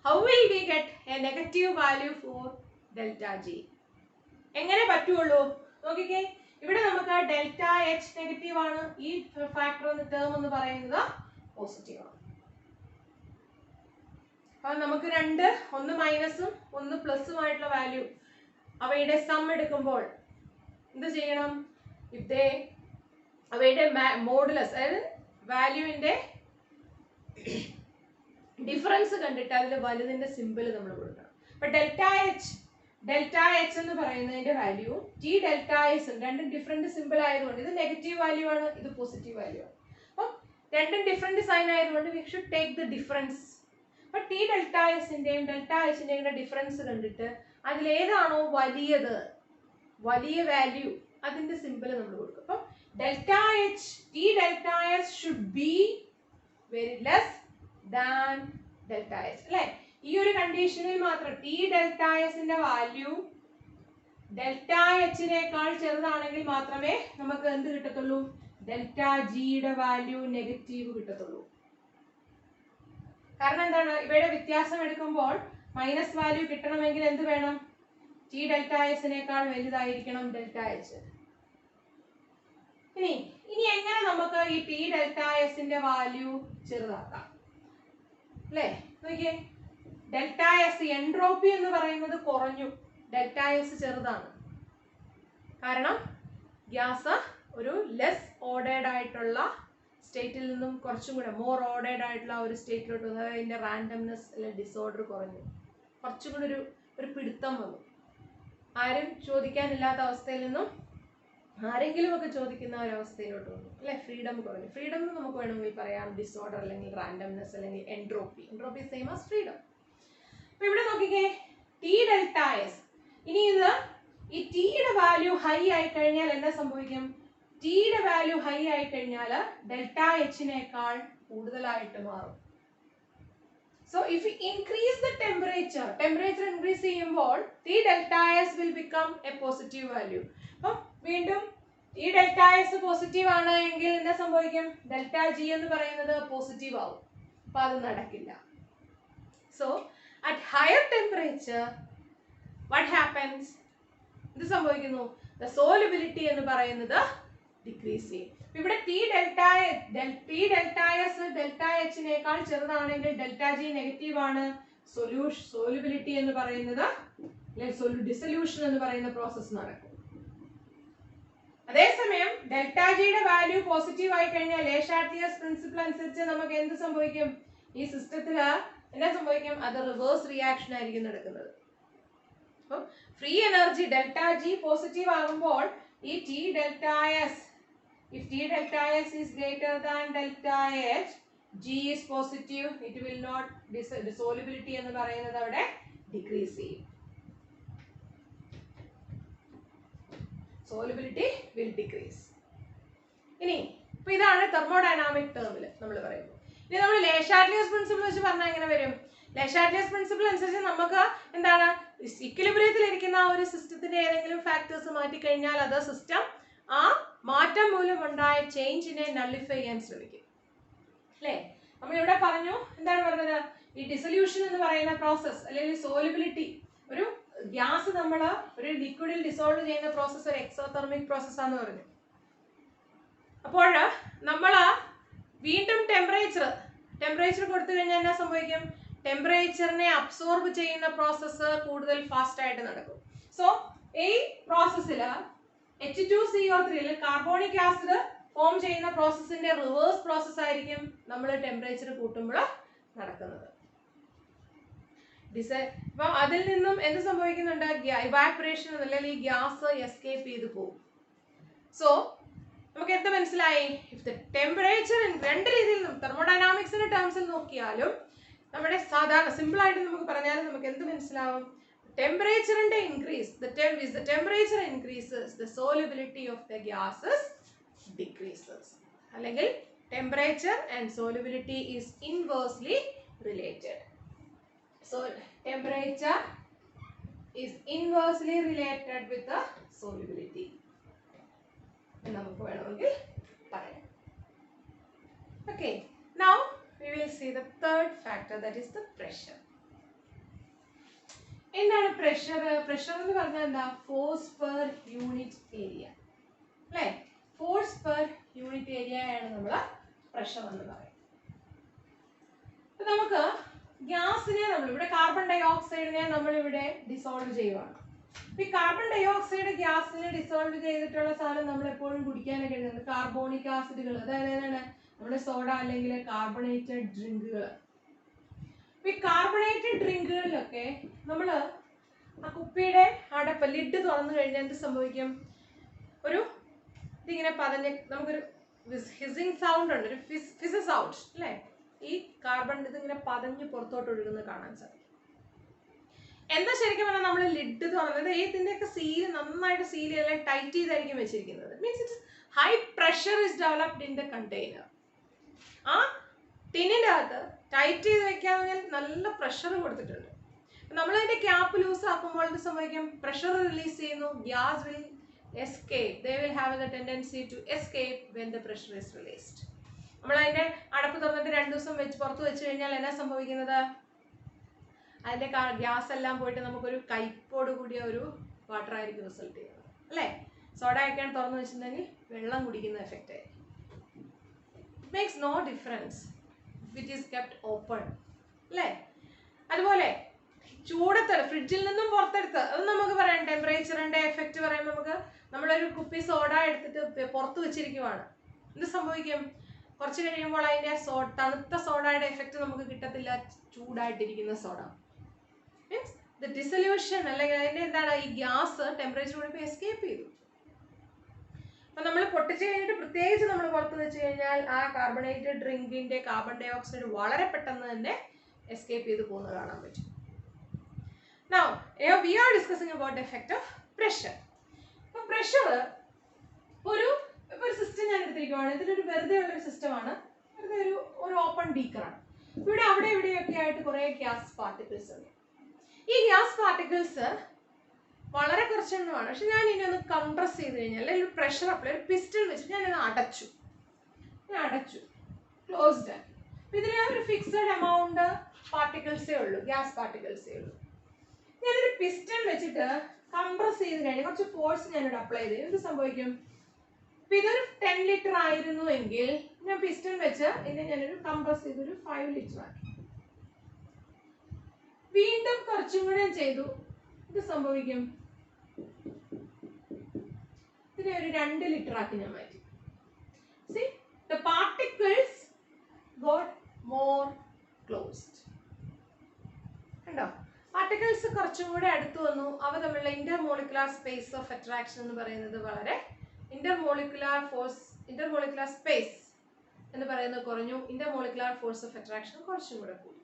S1: how will we get a negative value for delta G? എങ്ങനെ പറ്റുള്ളൂ? നോക്കിക്കേ, ഇവിടെ നമുക്ക് ഡെൽറ്റ എച്ച് നെഗറ്റീവ് ആണ്. ഈ ഫാക്ടർ ടേം എന്ന് പറയുന്നത് പോസിറ്റീവ് ആണ്. അപ്പൊ നമുക്ക് രണ്ട്, ഒന്ന് മൈനസും ഒന്ന് പ്ലസും ആയിട്ടുള്ള വാല്യൂ അവയുടെ സം എടുക്കുമ്പോൾ എന്ത് ചെയ്യണം? അവയുടെ മോഡുലസ്, അതായത് വാല്യൂവിന്റെ ഡിഫറൻസ് കണ്ടിട്ട് അതിൽ വലുതിന്റെ സിമ്പിൾ നമ്മൾ കൊടുക്കണം. അപ്പൊ ഡെൽറ്റ എച്ച് എന്ന് പറയുന്നതിന്റെ വാല്യൂ ടി ഡെൽറ്റ എസ് രണ്ടും ഡിഫറെന്റ് സിമ്പിൾ ആയതുകൊണ്ട് ഇത് നെഗറ്റീവ് വാല്യൂ ആണ്, ഇത് പോസിറ്റീവ് വാല്യൂ ആണ്. അപ്പം രണ്ടും ഡിഫറെന്റ് സൈൻ ആയതുകൊണ്ട് we should take the difference. അപ്പൊ ടി ഡെൽറ്റ എസിന്റെയും ഡെൽറ്റ എച്ചിന്റെയും ഡിഫറൻസ് കണ്ടിട്ട് അതിലേതാണോ വലിയത്, വലിയ വാല്യൂ, അതിന്റെ സിമ്പിൾ നമ്മൾ കൊടുക്കും. അപ്പം delta H T delta S should be very less than delta H അല്ലെ? ഈ ഒരു കണ്ടീഷനിൽ മാത്രം ടി ഡെൽറ്റ എസിന്റെ വാല്യൂ ഡെൽറ്റ എച്ചിനേക്കാൾ ചെറുതാണെങ്കിൽ മാത്രമേ നമുക്ക് എന്ത് കിട്ടത്തുള്ളൂ? ഡെൽറ്റ ജിയുടെ വാല്യൂ നെഗറ്റീവ് കിട്ടത്തുള്ളൂ. കാരണം എന്താണ്? ഇവയുടെ വ്യത്യാസം എടുക്കുമ്പോൾ മൈനസ് വാല്യൂ കിട്ടണമെങ്കിൽ എന്ത് വേണം? ടി ഡെൽറ്റ എസിനേക്കാൾ വലുതായിരിക്കണം ഡെൽറ്റ എച്ച്. ഇനി എങ്ങനെ നമുക്ക് ഈ ടി ഡെൽറ്റ എസിന്റെ വാല്യൂ ചെറുതാക്കാം അല്ലേ? നോക്കിയേ, ഡെൽറ്റ എസ് എൻട്രോപ്പി എന്ന് പറയുന്നത് കുറഞ്ഞു, ഡെൽറ്റ എസ് ചെറുതാണ്. കാരണം ഗ്യാസ് ഒരു ലെസ് ഓർഡേർഡ് ആയിട്ടുള്ള സ്റ്റേറ്റിൽ നിന്നും കുറച്ചും കൂടെ മോർ ഓർഡേർഡ് ആയിട്ടുള്ള ഒരു സ്റ്റേറ്റിലോട്ട് വന്നത്. അതിന്റെ റാൻഡംനെസ് അല്ലെങ്കിൽ ഡിസോർഡർ കുറഞ്ഞു, കുറച്ചും കൂടെ ഒരു പിടുത്തം വന്നു. ആരും ചോദിക്കാനില്ലാത്ത അവസ്ഥയിൽ നിന്നും ആരെങ്കിലും ഒക്കെ ചോദിക്കുന്ന ഒരവസ്ഥയിലോട്ട് വന്നു അല്ലെ? ഫ്രീഡം കുറഞ്ഞു. ഫ്രീഡം എന്ന് നമുക്ക് വേണമെങ്കിൽ പറയാം ഡിസോർഡർ അല്ലെങ്കിൽ റാൻഡംനെസ് അല്ലെങ്കിൽ entropy. Entropy same as freedom. അപ്പൊ ഇവിടെ നോക്കിക്കേ, ടി ഡെൽറ്റ എസ്. ഇനി ഇത് ഈ ടിയുടെ വാല്യൂ ഹൈ ആയി കഴിഞ്ഞാൽ എന്താ സംഭവിക്കും? ടിയുടെ വാല്യൂ ഹൈ ആയി കഴിഞ്ഞാൽ ഡെൽറ്റ എച്ചിനേക്കാൾ കൂടുതലായിട്ട് മാറും. So if we increase the temperature increase ചെയ്യുമ്പോൾ T delta S will become a positive value. അപ്പം വീണ്ടും ഈ ഡെൽറ്റ എസ് പോസിറ്റീവ് ആണ് എങ്കിൽ എന്താ സംഭവിക്കും? ഡെൽറ്റ ജി എന്ന് പറയുന്നത് പോസിറ്റീവ് ആവും. അപ്പൊ അത് നടക്കില്ല. So at higher temperature what happens? ഇത് സംഭവിക്കുന്നു, the solubility എന്ന് പറയുന്നത് ഡിക്രീസ് ചെയ്യും. ഇവിടെ ടി ഡെൽറ്റ എസ് ഡെൽറ്റ എച്ചിനേക്കാൾ ചെറുതാണെങ്കിൽ ഡെൽറ്റ ജി നെഗറ്റീവ് ആണ്. സോല്യൂബിലിറ്റി എന്ന് പറയുന്നത് ഡിസൊല്യൂഷൻ എന്ന് പറയുന്ന പ്രോസസ് നടക്കും. അതേസമയം ഡെൽറ്റ ജിയുടെ വാല്യൂ പോസിറ്റീവ് ആയി കഴിഞ്ഞാൽ ലേ ഷാർട്ടിയർസ് പ്രിൻസിപ്പിൾ അനുസരിച്ച് നമുക്ക് എന്ത് സംഭവിക്കും? ഈ സിസ്റ്റത്തില് എന്താ സംഭവിക്കും? അത് റിവേഴ്സ് റിയാക്ഷൻ ആയിരിക്കും നടക്കുന്നത്. അപ്പം free energy delta G positive ആകുമ്പോൾ ഈ T delta S, if T delta S is greater than delta H, G is positive, it will not dissolubility എന്ന് പറയുന്നത് അവിടെ ഡിക്രീസ് ചെയ്യും. Solubility will decrease. ഇനി ഇപ്പൊ ഇതാണ് തെർമോഡൈനാമിക് ടേമിൽ നമ്മൾ പറയുന്നത്. ഇനി നമ്മൾ ലേ ഷാർട്ടിയർസ് പ്രിൻസിപ്പിൾ വെച്ച് പറഞ്ഞാൽ എങ്ങനെ വരും? ലേ ഷാർട്ടിയർസ് പ്രിൻസിപ്പിൾ അനുസരിച്ച് നമുക്ക് എന്താണ്? ഇക്വിലിബ്രിയത്തിൽ ഇരിക്കുന്ന ഒരു സിസ്റ്റത്തിന്റെ ഏതെങ്കിലും ഫാക്ടേഴ്സ് മാറ്റിക്കഴിഞ്ഞാൽ അത് സിസ്റ്റം ആ മാറ്റം മൂലം ഉണ്ടായ ചേഞ്ചിനെ നള്ളിഫൈ ചെയ്യാൻ ശ്രമിക്കും അല്ലേ? നമ്മളിവിടെ പറഞ്ഞു, എന്താണ് പറഞ്ഞത്? ഈ ഡിസൊല്യൂഷൻ എന്ന് പറയുന്ന പ്രോസസ് അല്ലെങ്കിൽ സോലിബിലിറ്റി, ഒരു ഗ്യാസ് നമ്മൾ ഒരു ലിക്വിഡിൽ ഡിസോൾവ് ചെയ്യുന്ന പ്രോസസ് ഒരു എക്സോതെർമിക് പ്രോസസ് ആണെന്ന് പറഞ്ഞു. അപ്പോൾ നമ്മൾ വീണ്ടും ടെമ്പറേച്ചർ കൊടുത്തു കഴിഞ്ഞാൽ എന്നാ സംഭവിക്കും? ടെമ്പറേച്ചറിനെ അബ്സോർബ് ചെയ്യുന്ന പ്രോസസ്സ് കൂടുതൽ ഫാസ്റ്റ് ആയിട്ട് നടക്കും. സോ ഈ പ്രോസസ്സിൽ H2CO3 കാർബോണിക് ആസിഡ് ഫോം ചെയ്യുന്ന പ്രോസസ്സിന്റെ റിവേഴ്സ് പ്രോസസ് ആയിരിക്കും നമ്മൾ ടെമ്പറേച്ചർ കൂട്ടുമ്പോൾ നടക്കുന്നത്. അപ്പൊ അതിൽ നിന്നും എന്ത് സംഭവിക്കുന്നുണ്ട്? ഇവാപറേഷൻ അല്ലെങ്കിൽ ഈ ഗ്യാസ് എസ്കേപ്പ് ചെയ്ത് പോകും. സോ നമുക്ക് എന്ത് മനസ്സിലായി? ഇഫ് ദ ടെമ്പറേച്ചർ രണ്ട് രീതിയിൽ തെർമോഡൈനാമിക്സിന്റെ ടേംസിൽ നോക്കിയാലും നമ്മുടെ സാധാരണ സിമ്പിൾ ആയിട്ട് നമുക്ക് പറഞ്ഞാലും നമുക്ക് എന്ത് മനസ്സിലാവും? temperature increase, the temperature increases, the solubility of the gases decreases. അല്ലെങ്കിൽ temperature and solubility is inversely related. So temperature is inversely related with the solubility. നമുക്ക് വേണമെങ്കിൽ പറയാം. Okay, now we will see the third factor, that is the pressure. എന്താണ് pressure? Pressure എന്ന് പറഞ്ഞാൽ എന്താ? Force per unit area അല്ലേ? Force per unit area ആണ് നമ്മൾ പ്രഷർ എന്ന് പറയുന്നത്. അപ്പൊ നമുക്ക് ഗ്യാസിനെ നമ്മളിവിടെ കാർബൺ ഡൈ ഓക്സൈഡിനെ നമ്മളിവിടെ ഡിസോൾവ് ചെയ്യുവാണ്. ഈ കാർബൺ ഡൈ ഓക്സൈഡ് ഗ്യാസിനെ ഡിസോൾവ് ചെയ്തിട്ടുള്ള സാധനം നമ്മൾ എപ്പോഴും കുടിക്കാനൊക്കെ എഴുതുന്നത് കാർബോണിക് ആസിഡുകൾ, അതായത് ഏതാണ് നമ്മുടെ സോഡ അല്ലെങ്കിൽ കാർബണേറ്റഡ് ഡ്രിങ്കുകൾ. ഈ കാർബണേറ്റഡ് ഡ്രിങ്കുകളിലൊക്കെ നമ്മൾ ആ കുപ്പിയുടെ അടപ്പ് ലിഡ് തുറന്നു കഴിഞ്ഞാൽ എന്ത് സംഭവിക്കും? ഒരു ഇതിങ്ങനെ പതഞ്ഞ് നമുക്കൊരു ഹിസിങ് സൗണ്ട് ഉണ്ട്, ഒരു ഫിസ് സൗണ്ട് അല്ലേ? ഈ കാർബൺ ഇതിങ്ങനെ പതഞ്ഞ് പുറത്തോട്ട് ഒഴുകുന്നത് കാണാൻ സാധിക്കും. എന്താ ശരിക്കും പറഞ്ഞാൽ നമ്മൾ ലിഡ് തുറന്നത് ഇതിൻ്റെയൊക്കെ സീൽ നന്നായിട്ട് സീൽ ചെയ്ത് ടൈറ്റ് ചെയ്തായിരിക്കും വെച്ചിരിക്കുന്നത്. Means it's high pressure is developed in the container. ആ ടിന്നിൻ്റെ അകത്ത് ടൈറ്റ് ചെയ്ത് വെക്കാമെങ്കിൽ നല്ല പ്രഷർ കൊടുത്തിട്ടുണ്ട്. നമ്മളതിൻ്റെ ക്യാപ്പ് ലൂസ് ആക്കുമ്പോൾ എന്ത് സംഭവിക്കും? പ്രഷർ റിലീസ് ചെയ്യുന്നു. Gas will escape. They will have the tendency to escape when the pressure is released. നമ്മളതിൻ്റെ അടപ്പ് തുറന്നിട്ട് 2 ദിവസം പുറത്ത് വെച്ച് കഴിഞ്ഞാൽ എന്നാ സംഭവിക്കുന്നത്? അതിൻ്റെ ഗ്യാസ് എല്ലാം പോയിട്ട് നമുക്കൊരു കയ്പോട് കൂടിയ ഒരു വാട്ടർ ആയിരിക്കും റിസൾട്ട് ചെയ്യുന്നത് അല്ലേ? സോഡ ഒക്കെയാണ് തുറന്ന് വെച്ചിട്ടുണ്ടെങ്കിൽ വെള്ളം കുടിക്കുന്ന എഫക്റ്റ് ആയിരിക്കും. It makes no difference which is kept open അല്ലേ? അതുപോലെ ചൂടത്ത് ഫ്രിഡ്ജിൽ നിന്നും പുറത്തെടുത്ത് അത് നമുക്ക് പറയാം. ടെമ്പറേച്ചറിൻ്റെ എഫക്റ്റ് പറയുമ്പോൾ നമുക്ക് നമ്മളൊരു കുപ്പി സോഡ എടുത്തിട്ട് പുറത്ത് വെച്ചിരിക്കുവാണ്. എന്ത് സംഭവിക്കും? കുറച്ച് കഴിയുമ്പോൾ അതിൻ്റെ തണുത്ത സോഡയുടെ എഫക്റ്റ് നമുക്ക് കിട്ടത്തില്ല, ചൂടായിട്ടിരിക്കുന്ന സോഡ. മീൻസ് ദ ഡിസൊല്യൂഷൻ അല്ലെങ്കിൽ അതിൻ്റെ എന്താണ് ഈ ഗ്യാസ് ടെമ്പറേച്ചർ കൂടി എസ്കേപ്പ് ചെയ്തു. അപ്പം നമ്മൾ പൊട്ടിച്ച് കഴിഞ്ഞിട്ട് പ്രത്യേകിച്ച് നമ്മൾ പുറത്ത് വെച്ച് കഴിഞ്ഞാൽ ആ കാർബണേറ്റഡ് ഡ്രിങ്കിൻ്റെ കാർബൺ ഡൈ ഓക്സൈഡ് വളരെ പെട്ടെന്ന് തന്നെ എസ്കേപ്പ് ചെയ്ത് പോകുന്നത് കാണാൻ പറ്റും. Now, here we are discussing about the effect of pressure. അപ്പോൾ പ്രഷർ ഒരു സിസ്റ്റം ഞാൻ എടുത്തിരിക്കുകയാണ്. ഇതിലൊരു വെറുതെ ഉള്ളൊരു സിസ്റ്റമാണ്, വെറുതെ ഒരു ഓപ്പൺ ബീക്കറാണ്. ഇവിടെ അവിടെ ഇവിടെയൊക്കെ ആയിട്ട് കുറേ ഗ്യാസ് പാർട്ടിക്കിൾസ് ഉണ്ട്. ഈ ഗ്യാസ് പാർട്ടിക്കിൾസ് വളരെ കുറച്ചെണ്ണമാണ്. പക്ഷെ ഞാൻ ഇനി ഒന്ന് കംപ്രസ് ചെയ്ത് കഴിഞ്ഞാൽ അല്ലെങ്കിൽ ഒരു പ്രഷർ അപ്ലൈ ഒരു പിസ്റ്റൺ വെച്ചിട്ട് ഞാനിത് അടച്ചു ക്ലോസ്ഡ് ആയി. അപ്പോൾ ഇതിൽ ഒരു ഫിക്സഡ് എമൗണ്ട് പാർട്ടിക്കിൾസേ ഉള്ളൂ, ഗ്യാസ് പാർട്ടിക്കിൾസേ ഉള്ളൂ. ഞാനൊരു പിസ്റ്റൺ വെച്ചിട്ട് കംപ്രസ് ചെയ്ത് കഴിഞ്ഞാൽ കുറച്ച് ഫോഴ്സ് ഞാനിവിടെ അപ്ലൈ ചെയ്ത് എന്ത് സംഭവിക്കും? ഇപ്പം ഇതൊരു 10 ലിറ്റർ ആയിരുന്നു എങ്കിൽ ഞാൻ പിസ്റ്റൺ വെച്ച് ഇതിനെ ഞാനൊരു കംപ്രസ് ചെയ്തൊരു 5 ലിറ്റർ ആക്കി. വീണ്ടും കുറച്ചും കൂടെ ചെയ്തു, ഇത് സംഭവിക്കും? ഇതിനെ ഒരു 2 ലിറ്റർ ആക്കി ഞാൻ മാറ്റി. See, the particles got more closed. കണ്ടോ? പാർട്ടിക്കിൾസ് കുറച്ചും കൂടെ അടുത്ത് വന്നു. അവ തമ്മിലുള്ള ഇന്റർമോളിക്കുലാർ സ്പേസ് ഓഫ് അട്രാക്ഷൻ എന്ന് പറയുന്നത് വളരെ ഇന്റർമോളിക്കുലാർ സ്പേസ് എന്ന് പറയുന്നത് കുറഞ്ഞു. ഇന്റർമോളിക്കുലാർ ഫോഴ്സ് ഓഫ് അട്രാക്ഷൻ കുറച്ചും കൂടെ കൂടി.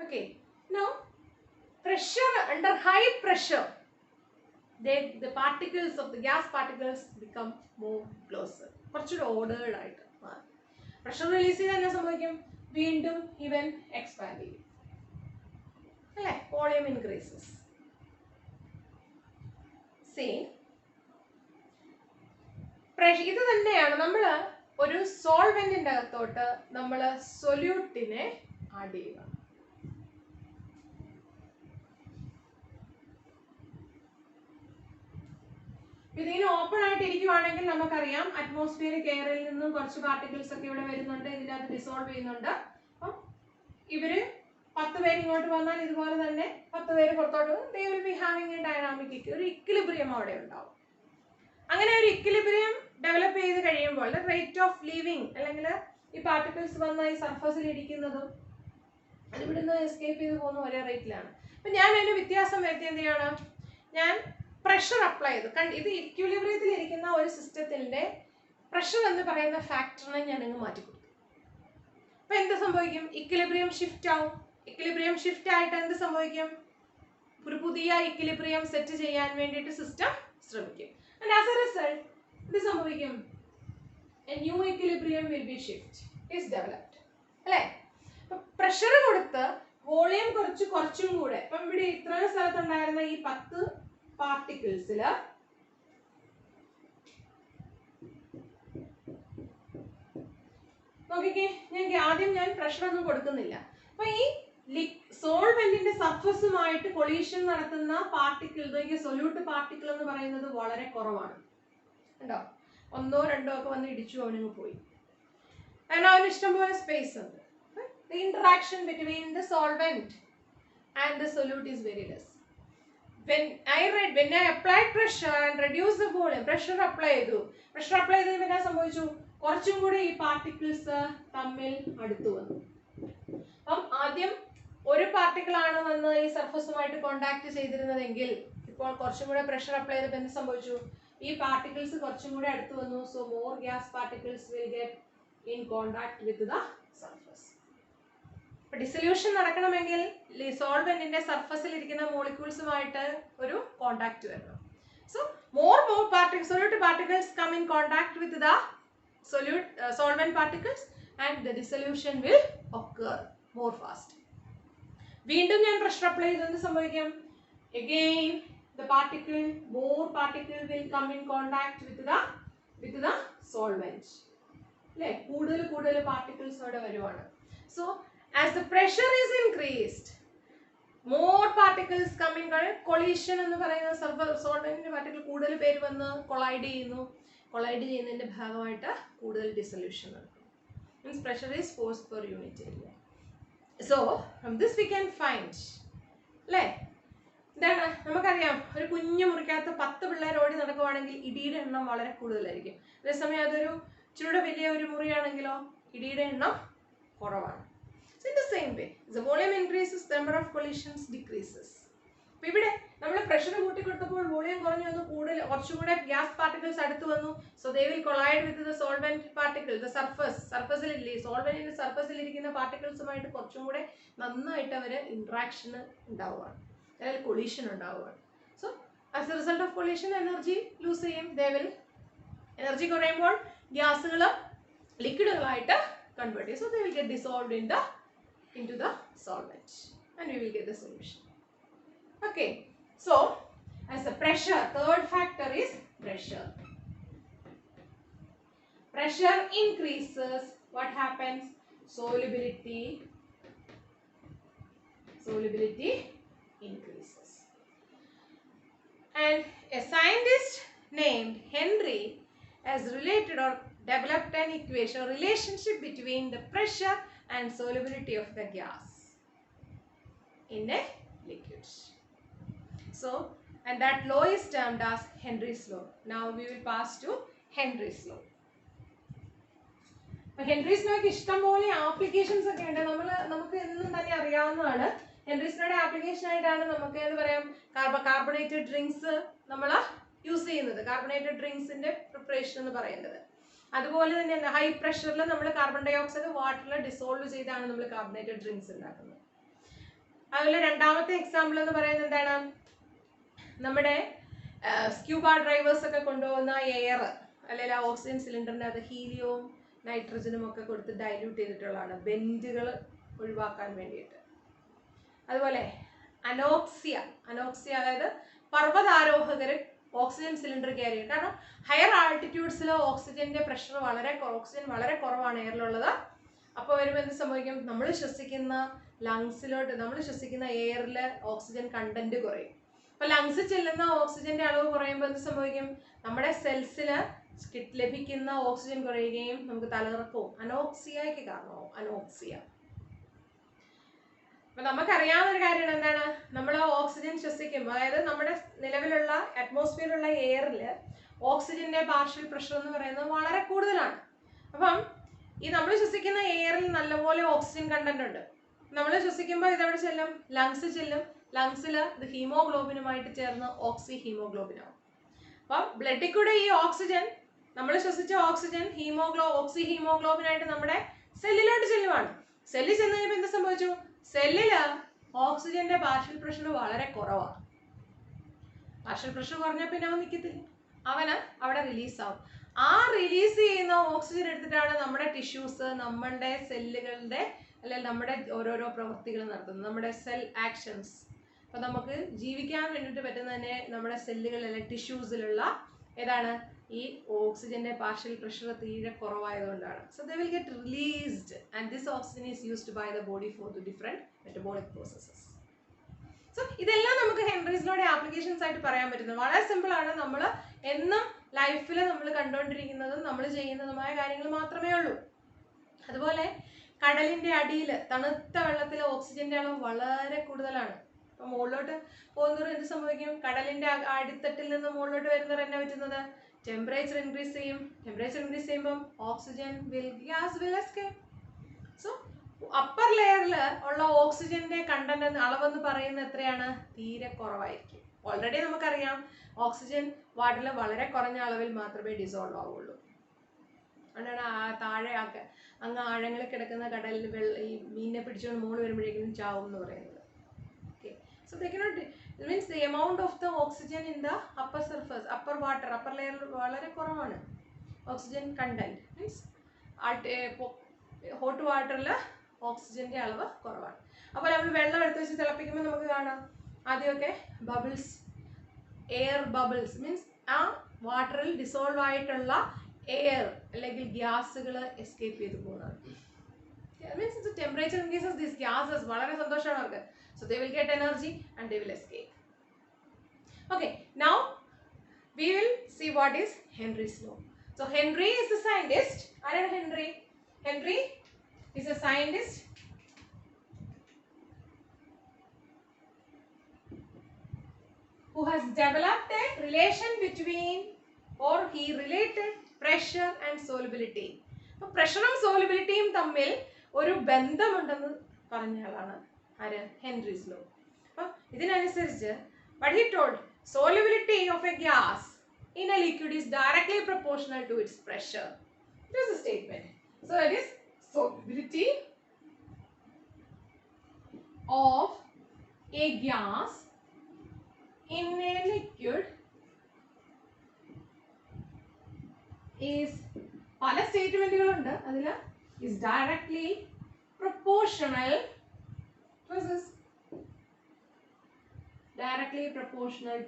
S1: Okay, now pressure under high pressure the particles of the gas particles become more closer, കുറച്ചുകൂടെ ഓർഡേർഡ് ആയിട്ട് മാറും. പ്രഷർ റിലീസ് ചെയ്താൽ എന്നാ സംഭവിക്കും? വീണ്ടും ഇവൻ എക്സ്പാൻഡ് ചെയ്യും അല്ലേ? Volume increases. സെയിം ഇത് തന്നെയാണ് നമ്മൾ ഒരു സോൾവെന്റിന്റെ അകത്തോട്ട് നമ്മൾ സൊല്യൂട്ടിനെ ആഡ് ചെയ്യുക. ഇതിങ്ങനെ ഓപ്പൺ ആയിട്ട് ഇരിക്കുവാണെങ്കിൽ നമുക്കറിയാം അറ്റ്മോസ്ഫിയറിക് എയറിൽ നിന്നും കുറച്ച് പാർട്ടിക്കിൾസ് ഒക്കെ ഇവിടെ വരുന്നുണ്ട്, ഇതിനകത്ത് ഡിസോൾവ് ചെയ്യുന്നുണ്ട്. അപ്പം ഇവര് 10 പേര് ഇങ്ങോട്ട് വന്നാൽ ഇതുപോലെ തന്നെ 10 പേര് പുറത്തോട്ട് പോകും. They will be having A dynamic ഒരു ഇക്വിലിബ്രിയം അവിടെ ഉണ്ടാവും. അങ്ങനെ ഒരു ഇക്വിലിബ്രിയം ഡെവലപ്പ് ചെയ്ത് കഴിയുമ്പോൾ റേറ്റ് ഓഫ് ലീവിങ് അല്ലെങ്കിൽ ഈ പാർട്ടിക്കിൾസ് വന്ന ഈ സർഫസിൽ ഇരിക്കുന്നതും അത് ഇവിടുന്ന് എസ്കേപ്പ് ചെയ്ത് പോകുന്ന ഒരേ റേറ്റിലാണ്. അപ്പം ഞാൻ അതിന് വ്യത്യാസം വരുത്തി എന്ത് ചെയ്യണം? ഞാൻ പ്രഷർ അപ്ലൈ ചെയ്തു. ഇത് ഇക്വിലിബ്രിയത്തിൽ ഇരിക്കുന്ന ഒരു സിസ്റ്റത്തിൻ്റെ പ്രഷർ എന്ന് പറയുന്ന ഫാക്ടറിനെ ഞാൻ അങ്ങ് മാറ്റി കൊടുക്കും. അപ്പം എന്ത് സംഭവിക്കും? ഇക്വിലിബ്രിയം ഷിഫ്റ്റ് ആവും. ഇക്വിലിബ്രിയം ഷിഫ്റ്റ് ആയിട്ട് എന്ത് സംഭവിക്കും? ഒരു പുതിയ ഇക്വിലിബ്രിയം സെറ്റ് ചെയ്യാൻ വേണ്ടിയിട്ട് സിസ്റ്റം ശ്രമിക്കും. ആൻഡ് ആസ് എ റിസൾട്ട് ഇത് സംഭവിക്കും, A new equilibrium will be shift is developed അല്ലേ. അപ്പൊ പ്രഷർ കൊടുത്ത് വോളിയം കുറച്ചും കൂടെ, ഇപ്പം ഇവിടെ ഇത്രയും സ്ഥലത്തുണ്ടായിരുന്ന ഈ 10 പാർട്ടിക്കിൾസിൽ നോക്കിക്കേ, ആദ്യം ഞാൻ പ്രഷർ ഒന്നും കൊടുക്കുന്നില്ല. അപ്പൊ ഈ സോൾവെന്റിന്റെ സർഫസുമായിട്ട് കൊളീഷൻ നടത്തുന്ന പാർട്ടിക്കിൾ, സൊല്യൂട്ട് പാർട്ടിക്കിൾ എന്ന് പറയുന്നത് വളരെ കുറവാണ് കണ്ടോ. 1 2 ഒക്കെ വന്ന് ഇടിച്ചു, അവനങ്ങ് പോയി. കാരണം അവന് ഇഷ്ടംപോലെ സ്പേസ് ഉണ്ട്. The interaction between the solvent and the solute is very less. When I applied pressure and reduced the volume, pressure apply ചെയ്തു പിന്നെ സംഭവിച്ചു, കുറച്ചും കൂടി ഈ പാർട്ടിക്കിൾസ് തമ്മിൽ അടുത്തു വന്നു. അപ്പം ആദ്യം ഒരു പാർട്ടിക്കിൾ ആണ് വന്ന് ഈ സർഫസുമായിട്ട് കോണ്ടാക്ട് ചെയ്തിരുന്നതെങ്കിൽ ഇപ്പോൾ കുറച്ചും കൂടെ പ്രഷർ അപ്ലൈ ചെയ്തപ്പോൾ എന്ത് സംഭവിച്ചു, ഈ പാർട്ടിക്കിൾസ് കുറച്ചും കൂടെ അടുത്ത് വന്നു. So more gas particles will get in contact with the surface. Dissolution നടക്കണമെങ്കിൽ സോൾവെന്റിന്റെ സർഫസിൽ ഇരിക്കുന്ന മോളിക്യൂൾസുമായിട്ട് ഒരു കോണ്ടാക്ട് വരണം. So more solute particles come in contact with the solvent particles and the dissolution will occur more fast. വീണ്ടും ഞാൻ pressure apply ചെയ്ത് എന്ത് സംഭവിക്കും, again the more particle will come in contact with the solvent അല്ലേ. കൂടുതൽ particles അവിടെ വരുവാണ്. So as the pressure is increased, more particles come in collision എന്ന് പറയുന്ന സോൾവെന്റിന്റെ പാർട്ടിക്കിൾ കൂടുതൽ പേര് വന്ന് കൊളൈഡ് ചെയ്യുന്നതിന്റെ ഭാഗമായിട്ട് കൂടുതൽ ഡിസൊല്യൂഷൻ നടക്കും. Means pressure is force per unit area. So from this we can find അല്ലേ, എന്താണ് നമുക്കറിയാം, ഒരു കുഞ്ഞു മുറിക്കകത്ത് 10 പിള്ളേർ ഓടി നടക്കുവാണെങ്കിൽ ഇടിയുടെ എണ്ണം വളരെ കൂടുതലായിരിക്കും. അതേസമയം അതൊരു ഇച്ചിരൂടെ വലിയ ഒരു മുറിയാണെങ്കിലോ ഇടിയുടെ എണ്ണം കുറവാണ്. So in the same way, the volume increases, the number of collisions decreases. അപ്പോൾ ഇവിടെ നമ്മൾ പ്രഷർ കൂട്ടിക്കൊടുത്തപ്പോൾ വോളിയം കുറഞ്ഞു വന്നു, കുറച്ചുകൂടെ ഗ്യാസ് പാർട്ടിക്കിൾസ് അടുത്ത് വന്നു. So they will collide with the solvent particle, the സർഫസിൽ സോൾവെന്റിന്റെ സർഫസിൽ ഇരിക്കുന്ന പാർട്ടിക്കിൾസുമായിട്ട് കുറച്ചും കൂടെ നന്നായിട്ട് അവർ ഇന്ററാക്ഷൻ ഉണ്ടാവുകയാണ്, അതായത് കൊളീഷൻ ഉണ്ടാവുകയാണ്. So as a result of collision energy lose ചെയ്യും. ദേ വിൽ എനർജി കുറയുമ്പോൾ ഗ്യാസുകൾ ലിക്വിഡുകളായിട്ട് convert it. So they will get dissolved into the solvent and we will get the solution. Okay, so as the pressure, third factor is pressure. Pressure increases, what happens? Solubility increases. And a scientist named Henry has related or developed an equation, a relationship between the pressure and solubility of the gas in a liquid. So, and that law is termed as Henry's law. Now we will pass to Henry's law. Henry's law ക്ക് ഇഷ്ടംപോലെ applications ഒക്കെ ഉണ്ട്. നമുക്ക് എന്നും തന്നെ അറിയാവുന്നതാണ്. Henry's ലോയുടെ application ആയിട്ടാണ് നമുക്ക് എന്താ പറയാം, കാർബണേറ്റഡ് ഡ്രിങ്ക്സ് നമ്മൾ യൂസ് ചെയ്യുന്നത്, കാർബണേറ്റഡ് ഡ്രിങ്ക്സിന്റെ പ്രിപ്പറേഷൻ എന്ന് പറയുന്നത്. അതുപോലെ തന്നെ ഹൈ പ്രഷറിൽ നമ്മൾ കാർബൺ ഡൈ ഓക്സൈഡ് വാട്ടറിൽ ഡിസോൾവ് ചെയ്താണ് നമ്മൾ കാർബണേറ്റഡ് ഡ്രിങ്ക്സ് ഉണ്ടാക്കുന്നത്. അതുപോലെ രണ്ടാമത്തെ എക്സാമ്പിൾ എന്ന് പറയുന്നത് എന്താണ്, നമ്മുടെ സ്ക്യൂബ ഡ്രൈവേഴ്സ് ഒക്കെ കൊണ്ടുപോകുന്ന എയർ അല്ലെങ്കിൽ ആ ഓക്സിജൻ സിലിണ്ടറിൻ്റെ അത് ഹീലിയവും നൈട്രജനും ഒക്കെ കൊടുത്ത് ഡൈല്യൂട്ട് ചെയ്തിട്ടുള്ളതാണ്, ബെൻഡുകൾ ഒഴിവാക്കാൻ വേണ്ടിയിട്ട്. അതുപോലെ അനോക്സിയ അതായത് പർവ്വതാരോഹകർ ഓക്സിജൻ സിലിണ്ടർ ക്യാരി ചെയ്യും. കാരണം ഹയർ ആൾട്ടിറ്റ്യൂഡ്സിൽ ഓക്സിജൻ വളരെ കുറവാണ് എയറിലുള്ളത്. അപ്പോൾ വരുമ്പോൾ എന്ത് സംഭവിക്കും, നമ്മൾ ശ്വസിക്കുന്ന എയറിൽ ഓക്സിജൻ കണ്ടന്റ് കുറയും. അപ്പോൾ ലങ്സിൽ ചെല്ലുന്ന ഓക്സിജന്റെ അളവ് കുറയുമ്പോൾ എന്ത് സംഭവിക്കും, നമ്മുടെ സെൽസിൽ ലഭിക്കുന്ന ഓക്സിജൻ കുറയുകയും നമുക്ക് തലകറക്കവും അനോക്സിയയ്ക്ക് കാരണമാവും. അനോക്സിയ. അപ്പൊ നമുക്കറിയാവുന്ന ഒരു കാര്യമാണ് എന്താണ്, നമ്മൾ ഓക്സിജൻ ശ്വസിക്കുമ്പോൾ, അതായത് നമ്മുടെ നിലവിലുള്ള അറ്റ്മോസ്ഫിയറിലുള്ള എയറിൽ ഓക്സിജന്റെ പാർഷ്യൽ പ്രഷർ എന്ന് പറയുന്നത് വളരെ കൂടുതലാണ്. അപ്പം ഈ നമ്മൾ ശ്വസിക്കുന്ന എയറിൽ നല്ലപോലെ ഓക്സിജൻ കണ്ടന്റ് ഉണ്ട്. നമ്മൾ ശ്വസിക്കുമ്പോൾ ഇതെവിടെ ചെല്ലും, ലങ്സിൽ ചെല്ലും. ലങ്സിൽ ഇത് ഹീമോഗ്ലോബിനുമായിട്ട് ചേർന്ന് ഓക്സി ഹീമോഗ്ലോബിനാവും. അപ്പം ബ്ലഡിൽ കൂടെ ഈ ഓക്സിജൻ, നമ്മൾ ശ്വസിച്ച ഓക്സിജൻ ഓക്സി ഹീമോഗ്ലോബിനായിട്ട് നമ്മുടെ സെല്ലിലോട്ട് ചെല്ലുവാണ്. സെല്ലിൽ ചെന്ന് കഴിയുമ്പോൾ എന്ത് സംഭവിച്ചു, സെല്ലില് ഓക്സിജന്റെ പാർഷ്യൽ പ്രഷർ വളരെ കുറവാണ്. പാർഷ്യൽ പ്രഷർ കുറഞ്ഞാൽ പിന്നെ അവൻ നിൽക്കത്തില്ല, അവന് അവിടെ റിലീസ് ആവും. ആ റിലീസ് ചെയ്യുന്ന ഓക്സിജൻ എടുത്തിട്ടാണ് നമ്മുടെ ടിഷ്യൂസ്, നമ്മുടെ സെല്ലുകളുടെ അല്ലെങ്കിൽ നമ്മുടെ ഓരോരോ പ്രവൃത്തികൾ നടത്തുന്നത്, നമ്മുടെ സെൽ ആക്ഷൻസ്. അപ്പം നമുക്ക് ജീവിക്കാൻ വേണ്ടിയിട്ട് പറ്റുന്ന തന്നെ നമ്മുടെ സെല്ലുകൾ അല്ലെങ്കിൽ ടിഷ്യൂസിലുള്ള ഏതാണ് ഈ ഓക്സിജന്റെ പാർഷ്യൽ പ്രഷർ തീരെ കുറവായതുകൊണ്ടാണ്. So they will get released and this oxygen is used by the body for the different metabolic processes. So ഇതെല്ലാം നമുക്ക് ഹെൻറീസ് ലോയുടെ ആപ്ലിക്കേഷൻസ് ആയിട്ട് പറയാൻ പറ്റുന്നത്. വളരെ സിമ്പിൾ ആണ്. നമ്മൾ എന്നും ലൈഫിൽ നമ്മൾ കണ്ടുകൊണ്ടിരിക്കുന്നതും നമ്മൾ ചെയ്യുന്നതുമായ കാര്യങ്ങൾ മാത്രമേ ഉള്ളൂ. അതുപോലെ കടലിന്റെ അടിയിൽ തണുത്ത വെള്ളത്തിൽ ഓക്സിജന്റെ അളവ് വളരെ കൂടുതലാണ്. അപ്പം മുകളിലോട്ട് പോകുന്നവർ എന്ത് സംഭവിക്കും? കടലിന്റെ അടിത്തട്ടിൽ നിന്ന് മുകളിലോട്ട് വരുന്നവർ എന്നാ പറ്റുന്നത്? ടെമ്പറേച്ചർ ഇൻക്രീസ് ചെയ്യും. ടെമ്പറേച്ചർ ഇൻക്രീസ് ചെയ്യുമ്പം oxygen gas will escape. So upper ലെയറിൽ ഉള്ള ഓക്സിജന്റെ കണ്ടന്റ് അളവെന്ന് പറയുന്നത് എത്രയാണ്? തീരെ കുറവായിരിക്കും. ഓൾറെഡി നമുക്കറിയാം ഓക്സിജൻ വാട്ടറിൽ വളരെ കുറഞ്ഞ അളവിൽ മാത്രമേ ഡിസോൾവ് ആവുള്ളൂ. അതുകൊണ്ടാണ് താഴെ അങ്ങ് ആഴങ്ങളിൽ കിടക്കുന്ന കടലിൽ ഈ മീനിനെ പിടിച്ചുകൊണ്ട് മുകളിൽ വരുമ്പോഴേക്കും ചാവും എന്ന് പറയുന്നത്. Okay, so they cannot means the amount of the oxygen in the upper surface, upper water, upper ലെയറിൽ വളരെ കുറവാണ് ഓക്സിജൻ കണ്ടന്റ്. മീൻസ് ഹോട്ട് വാട്ടറിൽ ഓക്സിജന്റെ അളവ് കുറവാണ്. അപ്പോൾ നമ്മൾ വെള്ളം എടുത്ത് വെച്ച് തിളപ്പിക്കുമ്പോൾ നമുക്ക് കാണാം ആദ്യമൊക്കെ ബബിൾസ്, എയർ ബബിൾസ് മീൻസ് ആ വാട്ടറിൽ ഡിസോൾവ് ആയിട്ടുള്ള എയർ അല്ലെങ്കിൽ ഗ്യാസുകൾ എസ്കേപ്പ് ചെയ്ത് പോകുന്നതാണ്. Means the temperature increases these gases. വളരെ സന്തോഷമാണ് അവർക്ക്. So they will get energy and they will escape. Okay, now we will see what is Henry's law. So Henry is a scientist. ആരാണ് Henry? Henry is a scientist who has developed a relation between, or he related pressure and solubility. അപ്പോൾ പ്രഷറും സോളിബിലിറ്റിയും തമ്മിൽ ഒരു ബന്ധമുണ്ടെന്ന് പറഞ്ഞ ആളാണ് ആര്? Henry's law. അപ്പം ഇതിനനുസരിച്ച് what he told, solubility of a gas in a liquid is directly proportional to its pressure. This is a statement. So it is solubility of a gas in a liquid is പല സ്റ്റേറ്റ്മെന്റുകളുണ്ട്. അതിൽ is directly proportional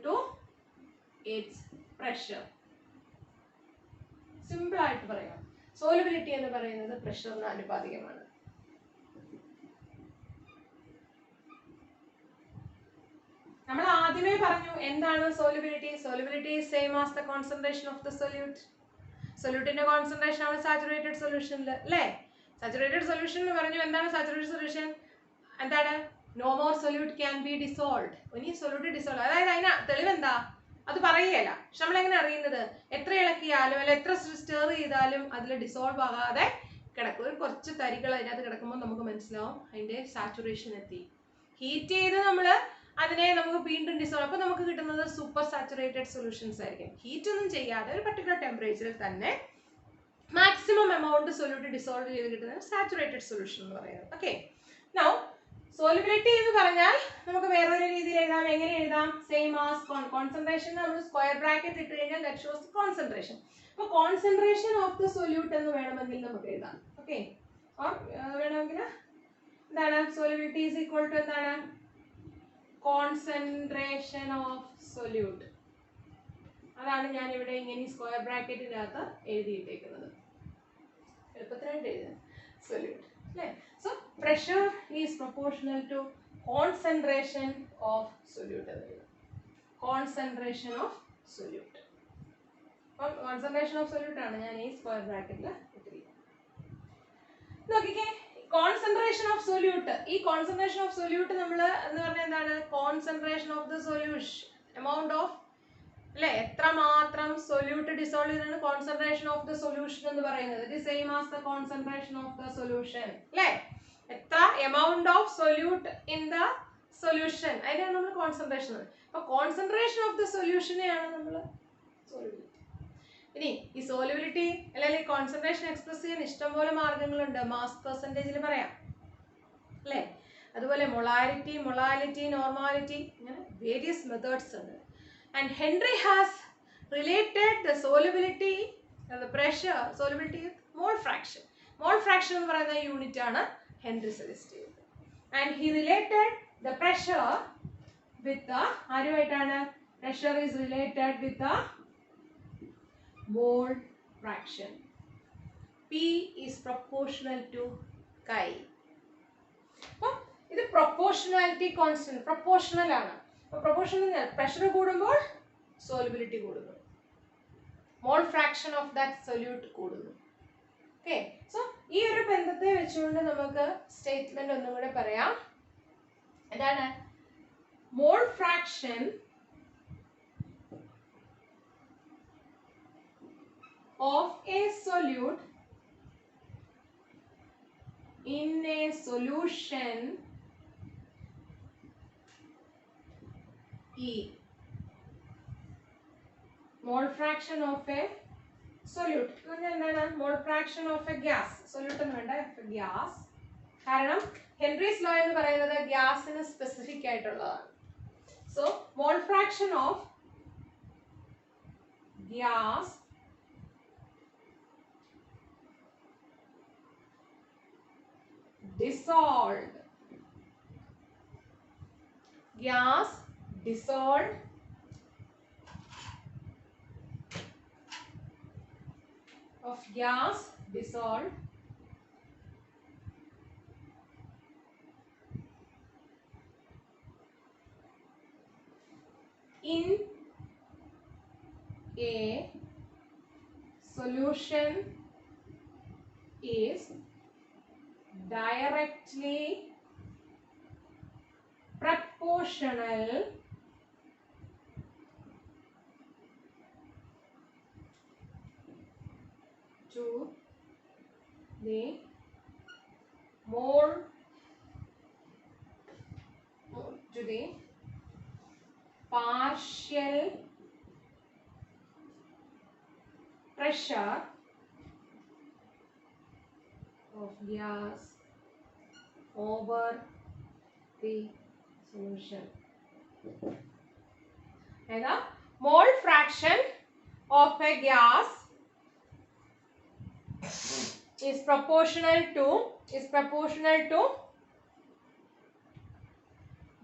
S1: to its pressure. Simple ആയിട്ട് പറയാം, solubility എന്ന് പറയുന്നത് പ്രഷറിന് ആനുപാതികമാണ്. നമ്മൾ ആദ്യമേ പറഞ്ഞു എന്താണ് solubility. Solubility is same as the concentration of the solute. സൊല്യൂട്ടിന്റെ കോൺസെൻട്രേഷൻ ആണ് സാച്ചുറേറ്റഡ് സൊല്യൂഷനിൽ അല്ലേ? സാച്ചുറേറ്റഡ് സൊല്യൂഷൻ എന്ന് പറഞ്ഞു. എന്താണ് സാച്ചുറേറ്റഡ് സൊല്യൂഷൻ? എന്താണ്? No more solute can be dissolved. ഇനി സൊല്യൂട്ട് ഡിസോൾവ്, അതായത് അതിന് തെളിവെന്താ? അത് പറയുകയല്ല. പക്ഷെ നമ്മളെങ്ങനെ അറിയുന്നത്? എത്ര ഇളക്കിയാലും അല്ല എത്ര സ്റ്റെർ ചെയ്താലും അതിൽ ഡിസോൾവ് ആകാതെ കിടക്കും. ഒരു കുറച്ച് തരികൾ അതിനകത്ത് കിടക്കുമ്പോൾ നമുക്ക് മനസ്സിലാവും അതിൻ്റെ സാച്ചുറേഷൻ എത്തി. ഹീറ്റ് ചെയ്ത് നമ്മൾ അതിനെ നമുക്ക് വീണ്ടും ഡിസോൾവ്, അപ്പോൾ നമുക്ക് കിട്ടുന്നത് സൂപ്പർ സാച്ചുറേറ്റഡ് സൊല്യൂഷൻസ് ആയിരിക്കും. ഹീറ്റ് ഒന്നും ചെയ്യാതെ ഒരു പർട്ടിക്കുലർ ടെമ്പറേച്ചറിൽ തന്നെ മാക്സിമം എമൗണ്ട് സൊല്യൂട്ട് ഡിസോൾവ് ചെയ്ത് കിട്ടുന്നത് സാച്ചുറേറ്റഡ് സൊല്യൂഷൻ എന്ന് പറയുന്നത്. ഓക്കെ, നൗ സോളിബിലിറ്റി എന്ന് പറഞ്ഞാൽ നമുക്ക് വേറൊരു രീതിയിൽ എഴുതാം. എങ്ങനെ എഴുതാം? Same as concentration. നമ്മൾ സ്ക്വയർ ബ്രാക്കറ്റ് ഇട്ട് കഴിഞ്ഞാൽ ദാറ്റ് ഷോസ് കോൺസെൻട്രേഷൻ. അപ്പോൾ കോൺസെൻട്രേഷൻ ഓഫ് ദ സൊല്യൂട്ട് എന്ന് വേണമെങ്കിൽ നമുക്ക് എഴുതാം. ഓക്കെ, ഓർ വേണമെങ്കിൽ എന്താണ്? സോളിബിലിറ്റി ഈസ് ഈക്വൽ ടു എന്താണ്? Concentration of solute. അതാണ് ഞാൻ ഇവിടെ ഇങ്ങനെ സ്ക്വയർ ബ്രാക്കറ്റിനകത്ത് എഴുതിയിട്ടേക്കുന്നത്. എളുപ്പത്തിനായിട്ട് എഴുതാം സൊല്യൂട്ട് അല്ലേ? So pressure is proportional to concentration of solute. Concentration of solute. Concentration of solute ആണ് ഞാൻ ഈ സ്ക്വയർ ബ്രാക്കറ്റിൽ ഇട്ടിരിക്കുന്നത്. നോക്കിക്കേ, കോൺസെൻട്രേഷൻ ഓഫ് സൊല്യൂട്ട്. ഈ കോൺസെൻട്രേഷൻ ഓഫ് സൊല്യൂട്ട് നമ്മൾ എന്ന് പറഞ്ഞാൽ എന്താണ്? Concentration of the solution, amount of അല്ലെ, എത്രമാത്രം സൊല്യൂട്ട് ഡിസോൾവ് ചെയ്താണ് കോൺസെൻട്രേഷൻ ഓഫ് ദ സൊല്യൂഷൻ എന്ന് പറയുന്നത്. It is same as the concentration of the solution അല്ലേ? എത്ര amount of solute in the solution, അതിനാണ് നമ്മൾ കോൺസെൻട്രേഷൻ. അപ്പൊ കോൺസെൻട്രേഷൻ ഓഫ് ദ സൊല്യൂഷനെയാണ് നമ്മൾ സോളിബിലിറ്റി. ഇനി ഈ സോളിബിലിറ്റി അല്ലെങ്കിൽ കോൺസെൻട്രേഷൻ എക്സ്പ്രസ് ചെയ്യാൻ ഇഷ്ടംപോലെ മാർഗങ്ങളുണ്ട്. മാസ് പെർസെൻറ്റേജിൽ പറയാം അല്ലേ? അതുപോലെ മൊളാരിറ്റി, മൊളാലിറ്റി, നോർമാലിറ്റി, ഇങ്ങനെ വേരിയസ് മെത്തേഡ്സ് ഉണ്ട്. And Henry has related the solubility, the pressure solubility with mole fraction. Mole fraction എന്ന് പറയുന്ന യൂണിറ്റ് ആണ് ഹെൻറി സജസ്റ്റ് ചെയ്തത്. And he related the pressure with ആരുമായിട്ടാണ്? Pressure is related with mole fraction. P is proportional to chi. അപ്പോൾ ഇത് proportionality constant, proportional ആണ്. അപ്പോൾ proportional pressure കൂടുമ്പോൾ സോലബിലിറ്റി കൂടുന്നു, മോൾ ഫ്രാക്ഷൻ ഓഫ് ദാറ്റ് സൊല്യൂട്ട് കൂടുന്നു. ഓക്കെ, സോ ഈ ഒരു ബന്ധത്തെ വെച്ചുകൊണ്ട് നമുക്ക് സ്റ്റേറ്റ്മെന്റ് ഒന്നും കൂടെ പറയാം. എന്താണ്? Mole fraction of a solute in a solution E. Mole fraction of a solute. എന്താണ്? Mole fraction of a gas. Solute എന്ന് വേണ്ട, gas. കാരണം ഹെൻറീസ് ലോ എന്ന് പറയുന്നത് ഗ്യാസിന് സ്പെസിഫിക് ആയിട്ടുള്ളതാണ്. So mole fraction of gas dissolved, gas dissolved of gas dissolved in a solution is directly proportional to the mole to the partial pressure of gas over the solution. And the mole fraction of a gas is proportional to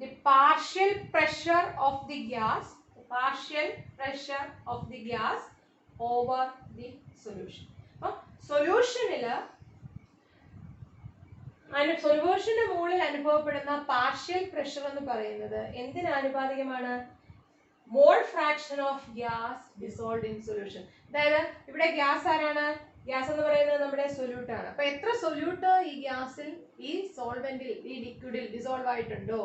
S1: the partial pressure of the gas, over the solution. Solution സൊല്യൂഷന്റെ മുകളിൽ അനുഭവപ്പെടുന്ന partial pressure എന്ന് പറയുന്നത് എന്തിന് ആനുപാതികമാണ്? മോൾ fraction of gas dissolved in solution. അതായത് ഇവിടെ gas ആരാണ്? Gas എന്ന് പറയുന്നത് നമ്മുടെ സൊല്യൂട്ട് ആണ്. അപ്പൊ എത്ര സൊല്യൂട്ട് ഈ ഗ്യാസിൽ, ഈ സോൾവെന്റിൽ, ഈ ലിക്വിഡിൽ ഡിസോൾവ് ആയിട്ടുണ്ടോ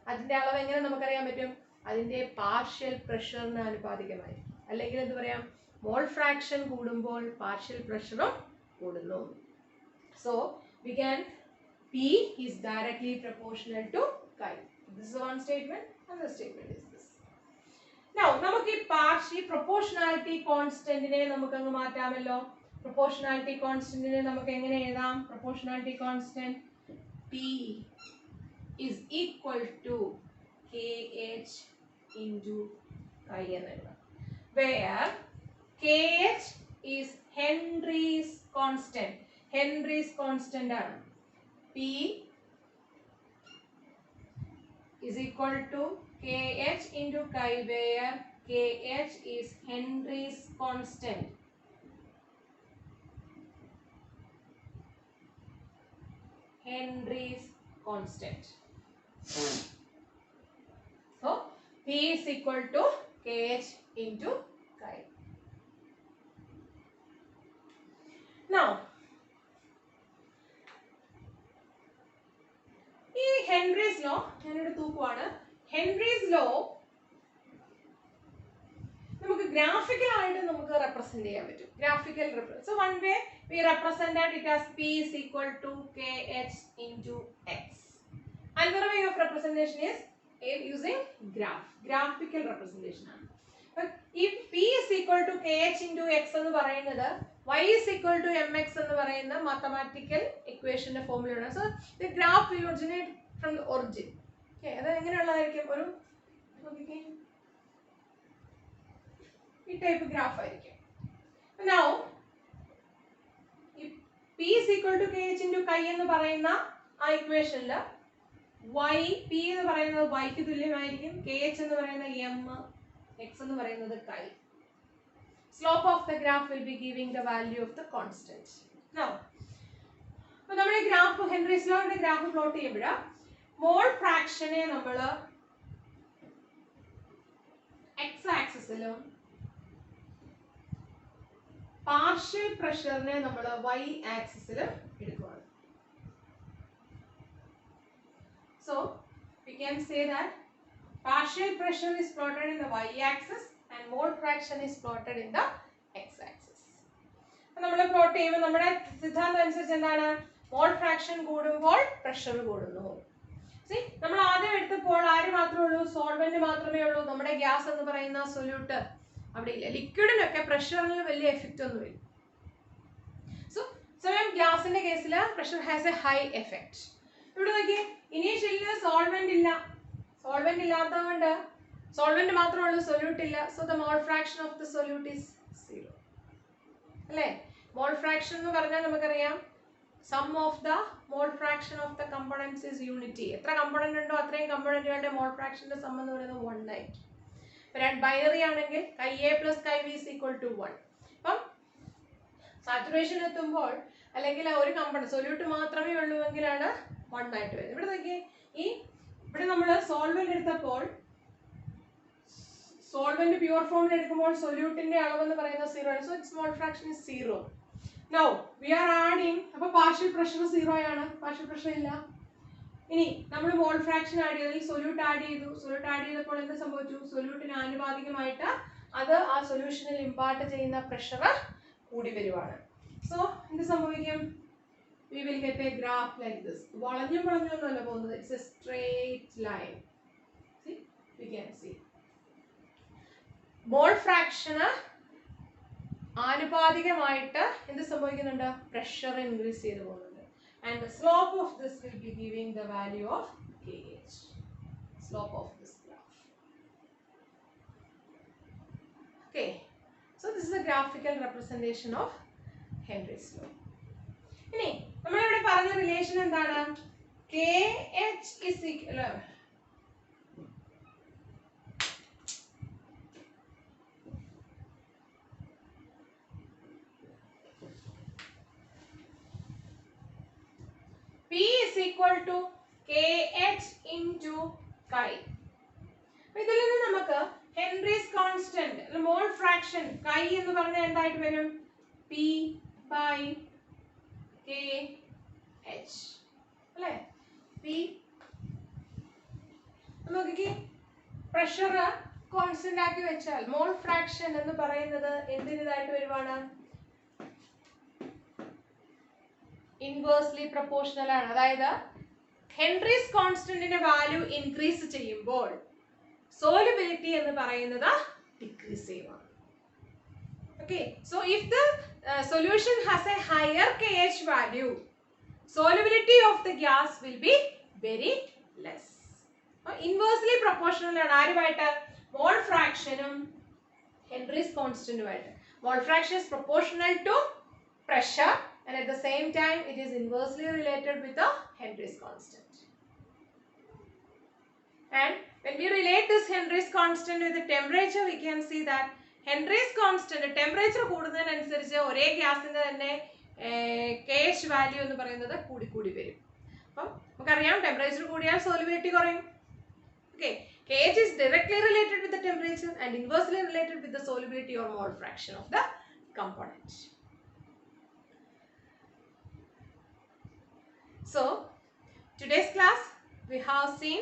S1: അതിന്റെ അളവ് എങ്ങനെ നമുക്കറിയാൻ പറ്റും? അതിന്റെ പാർഷ്യൽ പ്രഷറിന് ആനുപാതികമായി. അല്ലെങ്കിൽ എന്ത് പറയാം? മോൾ ഫ്രാക്ഷൻ കൂടുമ്പോൾ പാർഷ്യൽ പ്രഷറും കൂടുന്നു. So we can P is directly proportional to chi. This is one statement and the statement is this. Now നമുക്ക് ഈ പാർഷ്യൽ പ്രൊപ്പോർഷണാലിറ്റി കോൺസ്റ്റന്റിനെ നമുക്ക് അങ്ങ് മാറ്റാമല്ലോ. പ്രൊപ്പോർഷണാലിറ്റി കോൺസ്റ്റന്റിനെ നമുക്ക് എങ്ങനെ എഴുതാം? Proportionality constant P is equal to KH into chi എന്ന് എഴുതാം. Where KH is Henry's constant. Henry's constant ആണ്. P is equal to KH into chi, where KH is Henry's constant. Henry's constant. So P is equal to KH into chi. Now ഈ Henry's law ഞാനിവിടെ തൂക്കുവാണ്. Henry's law നമുക്ക് graphical ആയിട്ട് നമുക്ക് represent ചെയ്യാൻ പറ്റും. Graphical represent. So one way we represented it as P is equal to KH into X. Another way of representation is using graphical representation ആണ്. If P is equal to KH into X എന്ന് പറയുന്നത് y is equal to mx എന്ന് പറയുന്ന mathematical equation ഫോർമുലയാണ്. So the graph will originate from the origin. Okay, അത് എങ്ങനെയുള്ളതായിരിക്കും? ഒരു നോക്കിക്കേ, ഈ type graph ആയിരിക്കും. Now P is equal to KH into chi എന്ന് പറയുന്ന ആ ഇക്വേഷനിൽ y P എന്ന് പറയുന്നത് y ക്ക് തുല്യമായിരിക്കും, KH എന്ന് പറയുന്നത് m, x എന്ന് പറയുന്നത് chi. Slope of the graph will be giving the value of the constant. Now അപ്പോൾ നമ്മൾ ഈ ഗ്രാഫ് ഹെൻറീസ് ലോയുടെ ഗ്രാഫ് പ്ലോട്ട് ചെയ്യുമ്പോൾ മോൾ ഫ്രാക്ഷനെ നമ്മൾ എക്സ് ആക്സിസിലും പാർഷ്യൽ പ്രഷറിനെ നമ്മൾ വൈ ആക്സിസിലും എടുക്കുകയാണ്. So we can say that partial pressure is plotted in the y-axis and mole fraction is plotted in the x-axis. അപ്പോൾ നമ്മൾ plot ചെയ്യുമ്പോൾ നമ്മുടെ സിദ്ധാന്തം അനുസരിച്ച് എന്താണ്? മോൾ ഫ്രാക്ഷൻ കൂടുമ്പോൾ പ്രഷർ കൂടുന്നു. See, നമ്മൾ ആദ്യം എടുത്തപ്പോൾ ആര് മാത്രമേ ഉള്ളൂ? സോൾവെന്റ് മാത്രമേ ഉള്ളൂ. നമ്മുടെ ഗ്യാസ് എന്ന് പറയുന്ന സൊല്യൂട്ട് അവിടെ ഇല്ല. ലിക്വിഡിനൊക്കെ പ്രഷറിന് വലിയ എഫക്റ്റ് ഒന്നുമില്ല. സോ ഗ്യാസിന്റെ കേസിൽ pressure has a high effect. ഇവിടെ നോക്കിയേ, ഇനീഷ്യലില് സോൾവെന്റ് ഇല്ല. സോൾവെന്റ് ഇല്ലാത്തതുകൊണ്ട് സോൾവെന്റ് മാത്രമേ ഉള്ളൂ, സൊല്യൂട്ട് ഇല്ല. So the mole fraction of the solute is 0. അല്ലേ? മോൾ ഫ്രാക്ഷൻ എന്ന് പറഞ്ഞാൽ നമുക്കറിയാം sum of the mole fraction of the components is unity. എത്ര കമ്പോണന്റ് ഉണ്ടോ അത്രയും കമ്പോണന്റുകളുടെ മോൾ ഫ്രാക്ഷന്റെ സം എന്ന് പറയുന്നത് 1 ആയിരിക്കും. ബൈനറി ആണെങ്കിൽ chi a plus chi b is equal to 1. അപ്പം സാച്ചുറേഷൻ എത്തുമ്പോൾ അല്ലെങ്കിൽ ഒരു കമ്പോണന്റ് സൊല്യൂട്ട് മാത്രമേ ഉള്ളൂ എങ്കിലാണ് 1 ആയിട്ട് വരുന്നത്. ഇവിടെ നോക്കിയേ, ഇവിടെ നമ്മൾ സോൾവെന്റ് എടുത്തപ്പോൾ സോൾവെന്റ് പ്യൂർ ഫോമിൽ എടുക്കുമ്പോൾ സൊല്യൂട്ടിന്റെ അളവ് എന്ന് പറയുന്നത് 0 ആണ്. So it's mole fraction is 0. Now we are adding, അപ്പോൾ പാർഷ്യൽ പ്രഷർ 0 ആണ്, പാർഷ്യൽ പ്രഷർ ഇല്ല. ഇനി നമ്മൾ മോൾ ഫ്രാക്ഷൻ ആഡ് ചെയ്തു, സൊല്യൂട്ട് ആഡ് ചെയ്തു. സൊല്യൂട്ട് ആഡ് ചെയ്തപ്പോൾ എന്ത് സംഭവിച്ചു? സൊല്യൂട്ടിന് ആനുപാതികമായിട്ട് അത് ആ സൊല്യൂഷനിൽ ഇമ്പാർട്ട് ചെയ്യുന്ന പ്രഷർ കൂടി വരുവാണ്. സോ എന്ത് സംഭവിക്കും? We will get a graph like this. വളഞ്ഞും വളഞ്ഞൊന്നുമല്ല പോകുന്നത്, it's a straight line. See, we can see മോൾ ഫ്രാക്ഷന് ആനുപാതികമായിട്ട് എന്ത് സംഭവിക്കുന്നുണ്ട്? പ്രഷർ ഇൻക്രീസ് ചെയ്തു പോകുന്നുണ്ട്. And the slope of this will be giving the value of KH. Slope of this graph. Okay, so this is a graphical representation of Henry's law. ഇനി നമ്മളിവിടെ പറഞ്ഞ relation എന്താണ്? KH is equal P is equal to KH into chi. ഇതിൽ നിന്ന് നമുക്ക് Henry's constant mole fraction chi എന്ന് പറഞ്ഞാൽ എന്തായിട്ട് വരും? P by KH അല്ലേ? P നോക്കിക്കേ, പ്രഷർ കോൺസ്റ്റന്റ് ആക്കി വെച്ചാൽ മോൾ ഫ്രാക്ഷൻ എന്ന് പറയുന്നത് എന്തിനായിട്ട് വരുവാണ്? ഇൻവേഴ്സ്ലി പ്രൊപ്പോർഷണൽ ആണ്. അതായത് ഹെൻറീസ് കോൺസ്റ്റന്റിന്റെ വാല്യൂ ഇൻക്രീസ് ചെയ്യുമ്പോൾ സോലുബിലിറ്റി എന്ന് പറയുന്നത് ഡിക്രീസ് ചെയ്യുവാണ്. Okay, so if the solution has a higher KH value, solubility of the gas will be very less. Inversely proportional ആണ് ആരുമായിട്ട്? മോൾ ഫ്രാക്ഷനും ഹെൻറീസ് കോൺസ്റ്റന്റുമായിട്ട്. Mole fraction is proportional to pressure and at the same time it is inversely related with the Henry's constant. And when we relate this Henry's constant with the temperature, we can see that Henry's constant temperature കൂടുന്നതിനനുസരിച്ച് ഒരേ ഗ്യാസിന്റെ തന്നെ KH value എന്ന് പറയുന്നത് കൂടി കൂടി വരും. അപ്പം നമുക്കറിയാം ടെമ്പറേച്ചർ കൂടിയാൽ സോലുബിലിറ്റി കുറയും. Okay, KH is directly related with the temperature and inversely related with the solubility or mole fraction of the component. So today's class we have seen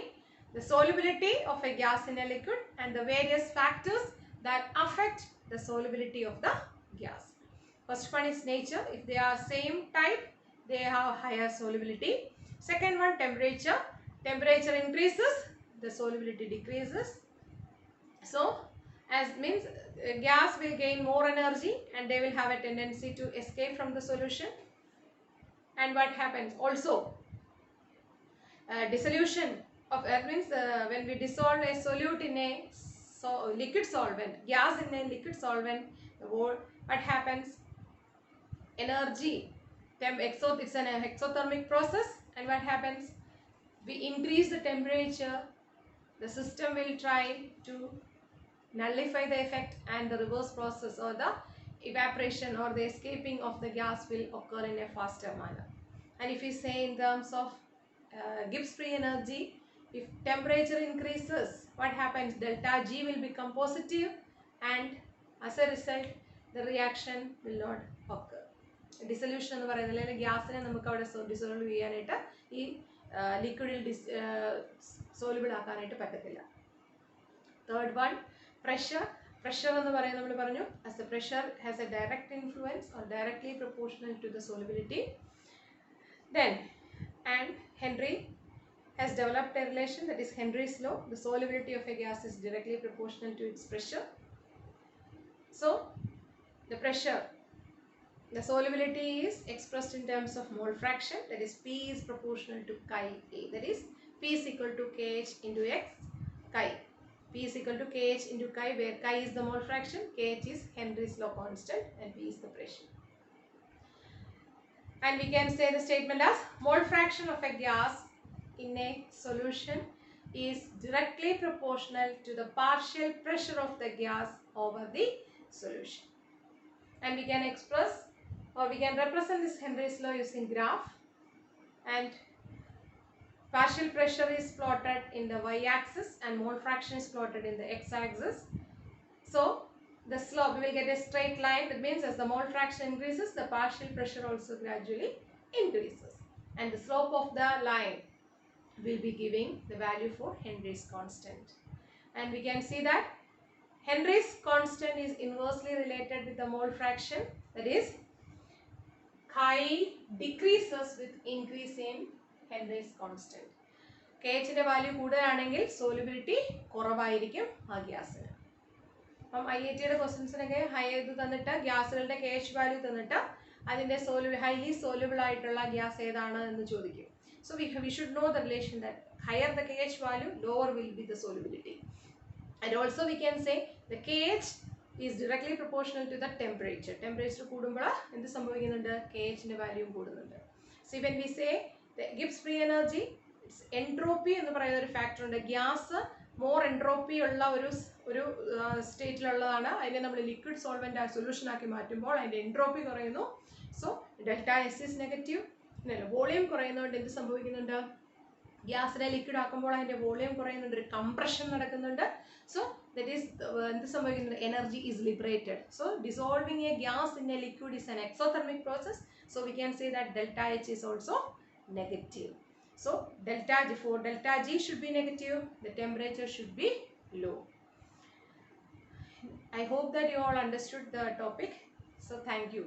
S1: the solubility of a gas in a liquid and the various factors that affect the solubility of the gas. First one is nature. If they are same type, they have higher solubility. Second one, temperature. Temperature increases, the solubility decreases. So as means gas will gain more energy and they will have a tendency to escape from the solution. And what happens? Also dissolution of means when we dissolve a solute in a liquid solvent, gas in a liquid solvent, what happens? Energy, it's an exothermic process, and what happens? We increase the temperature, the system will try to nullify the effect, and the reverse process or the evaporation or the escaping of the gas will occur in a faster manner. And if we say in terms of Gibbs free energy, if temperature increases, what happens? Delta G will become positive, and as a result the reaction will not occur. Dissolution എന്ന് പറയുന്നത് അല്ലെങ്കിൽ ഗ്യാസിനെ നമുക്ക് അവിടെ dissolve ചെയ്യാനായിട്ട് ഈ ലിക്വിഡിൽ soluble ആക്കാനായിട്ട് പറ്റത്തില്ല. Third one, pressure. Pressure എന്ന് പറയുന്നത് നമ്മൾ പറഞ്ഞു, as the pressure has a direct influence or directly proportional to the solubility. Then, and Henry has developed a relation, that is Henry's law. The solubility of a gas is directly proportional to its pressure. So, the pressure, the solubility is expressed in terms of mole fraction, that is P is proportional to chi A, that is P is equal to KH into X chi. P is equal to KH into chi, where chi is the mole fraction, KH is Henry's law constant, and P is the pressure. And we can say the statement as mole fraction of a gas in a solution is directly proportional to the partial pressure of the gas over the solution. And we can express or we can represent this Henry's law using graph, and partial pressure is plotted in the y-axis and mole fraction is plotted in the x-axis. So the slope, we will get a straight line. That means as the mole fraction increases, the partial pressure also gradually increases, and the slope of the line will be giving the value for Henry's constant. And we can see that Henry's constant is inversely related with the mole fraction, that is chi decreases with increase in Henry's constant. KH ന്റെ value കൂടുതലാണെങ്കിൽ solubility കുറവായിരിക്കും ആ ഗ്യാസിന്. അപ്പം IIT യുടെ ക്വസ്റ്റ്യൻസിനൊക്കെ ഇത് തന്നിട്ട് ഗ്യാസുകളുടെ KH value തന്നിട്ട് അതിൻ്റെ ഹൈലി സോലുബിൾ ആയിട്ടുള്ള ഗ്യാസ് ഏതാണ് എന്ന് ചോദിക്കും. So we should know the relation that higher the KH value, lower will be the solubility. And also we can say the KH is directly proportional to the temperature. Temperature കൂടുമ്പോൾ എന്ത് സംഭവിക്കുന്നുണ്ട്? KH ന്റെ value കൂടുന്നുണ്ട്. So when we say the Gibbs free energy, it's entropy എന്ന് പറയുന്ന ഒരു factor ഉണ്ട്. Gas more entropy ഉള്ള ഒരു സ്റ്റേറ്റിലുള്ളതാണ്. അതിനെ നമ്മൾ ലിക്വിഡ് സോൾവെന്റ് സൊല്യൂഷൻ ആക്കി മാറ്റുമ്പോൾ അതിന്റെ എൻട്രോപ്പി കുറയുന്നു. So delta S is negative. Volume കുറയുന്നതുകൊണ്ട് എന്ത് സംഭവിക്കുന്നുണ്ട്? ഗ്യാസിനെ ലിക്വിഡ് ആക്കുമ്പോൾ അതിന്റെ വോളിയം കുറയുന്നുണ്ട്, ഒരു കംപ്രഷൻ നടക്കുന്നുണ്ട്. സോ ദറ്റ് ഈസ് എന്ത് സംഭവിക്കുന്നുണ്ട്? Energy is liberated. So dissolving A gas in A liquid is an exothermic process. So we can say that delta H is also negative. So for delta G should be negative, the temperature should be low. I hope that you all understood the topic. So thank you.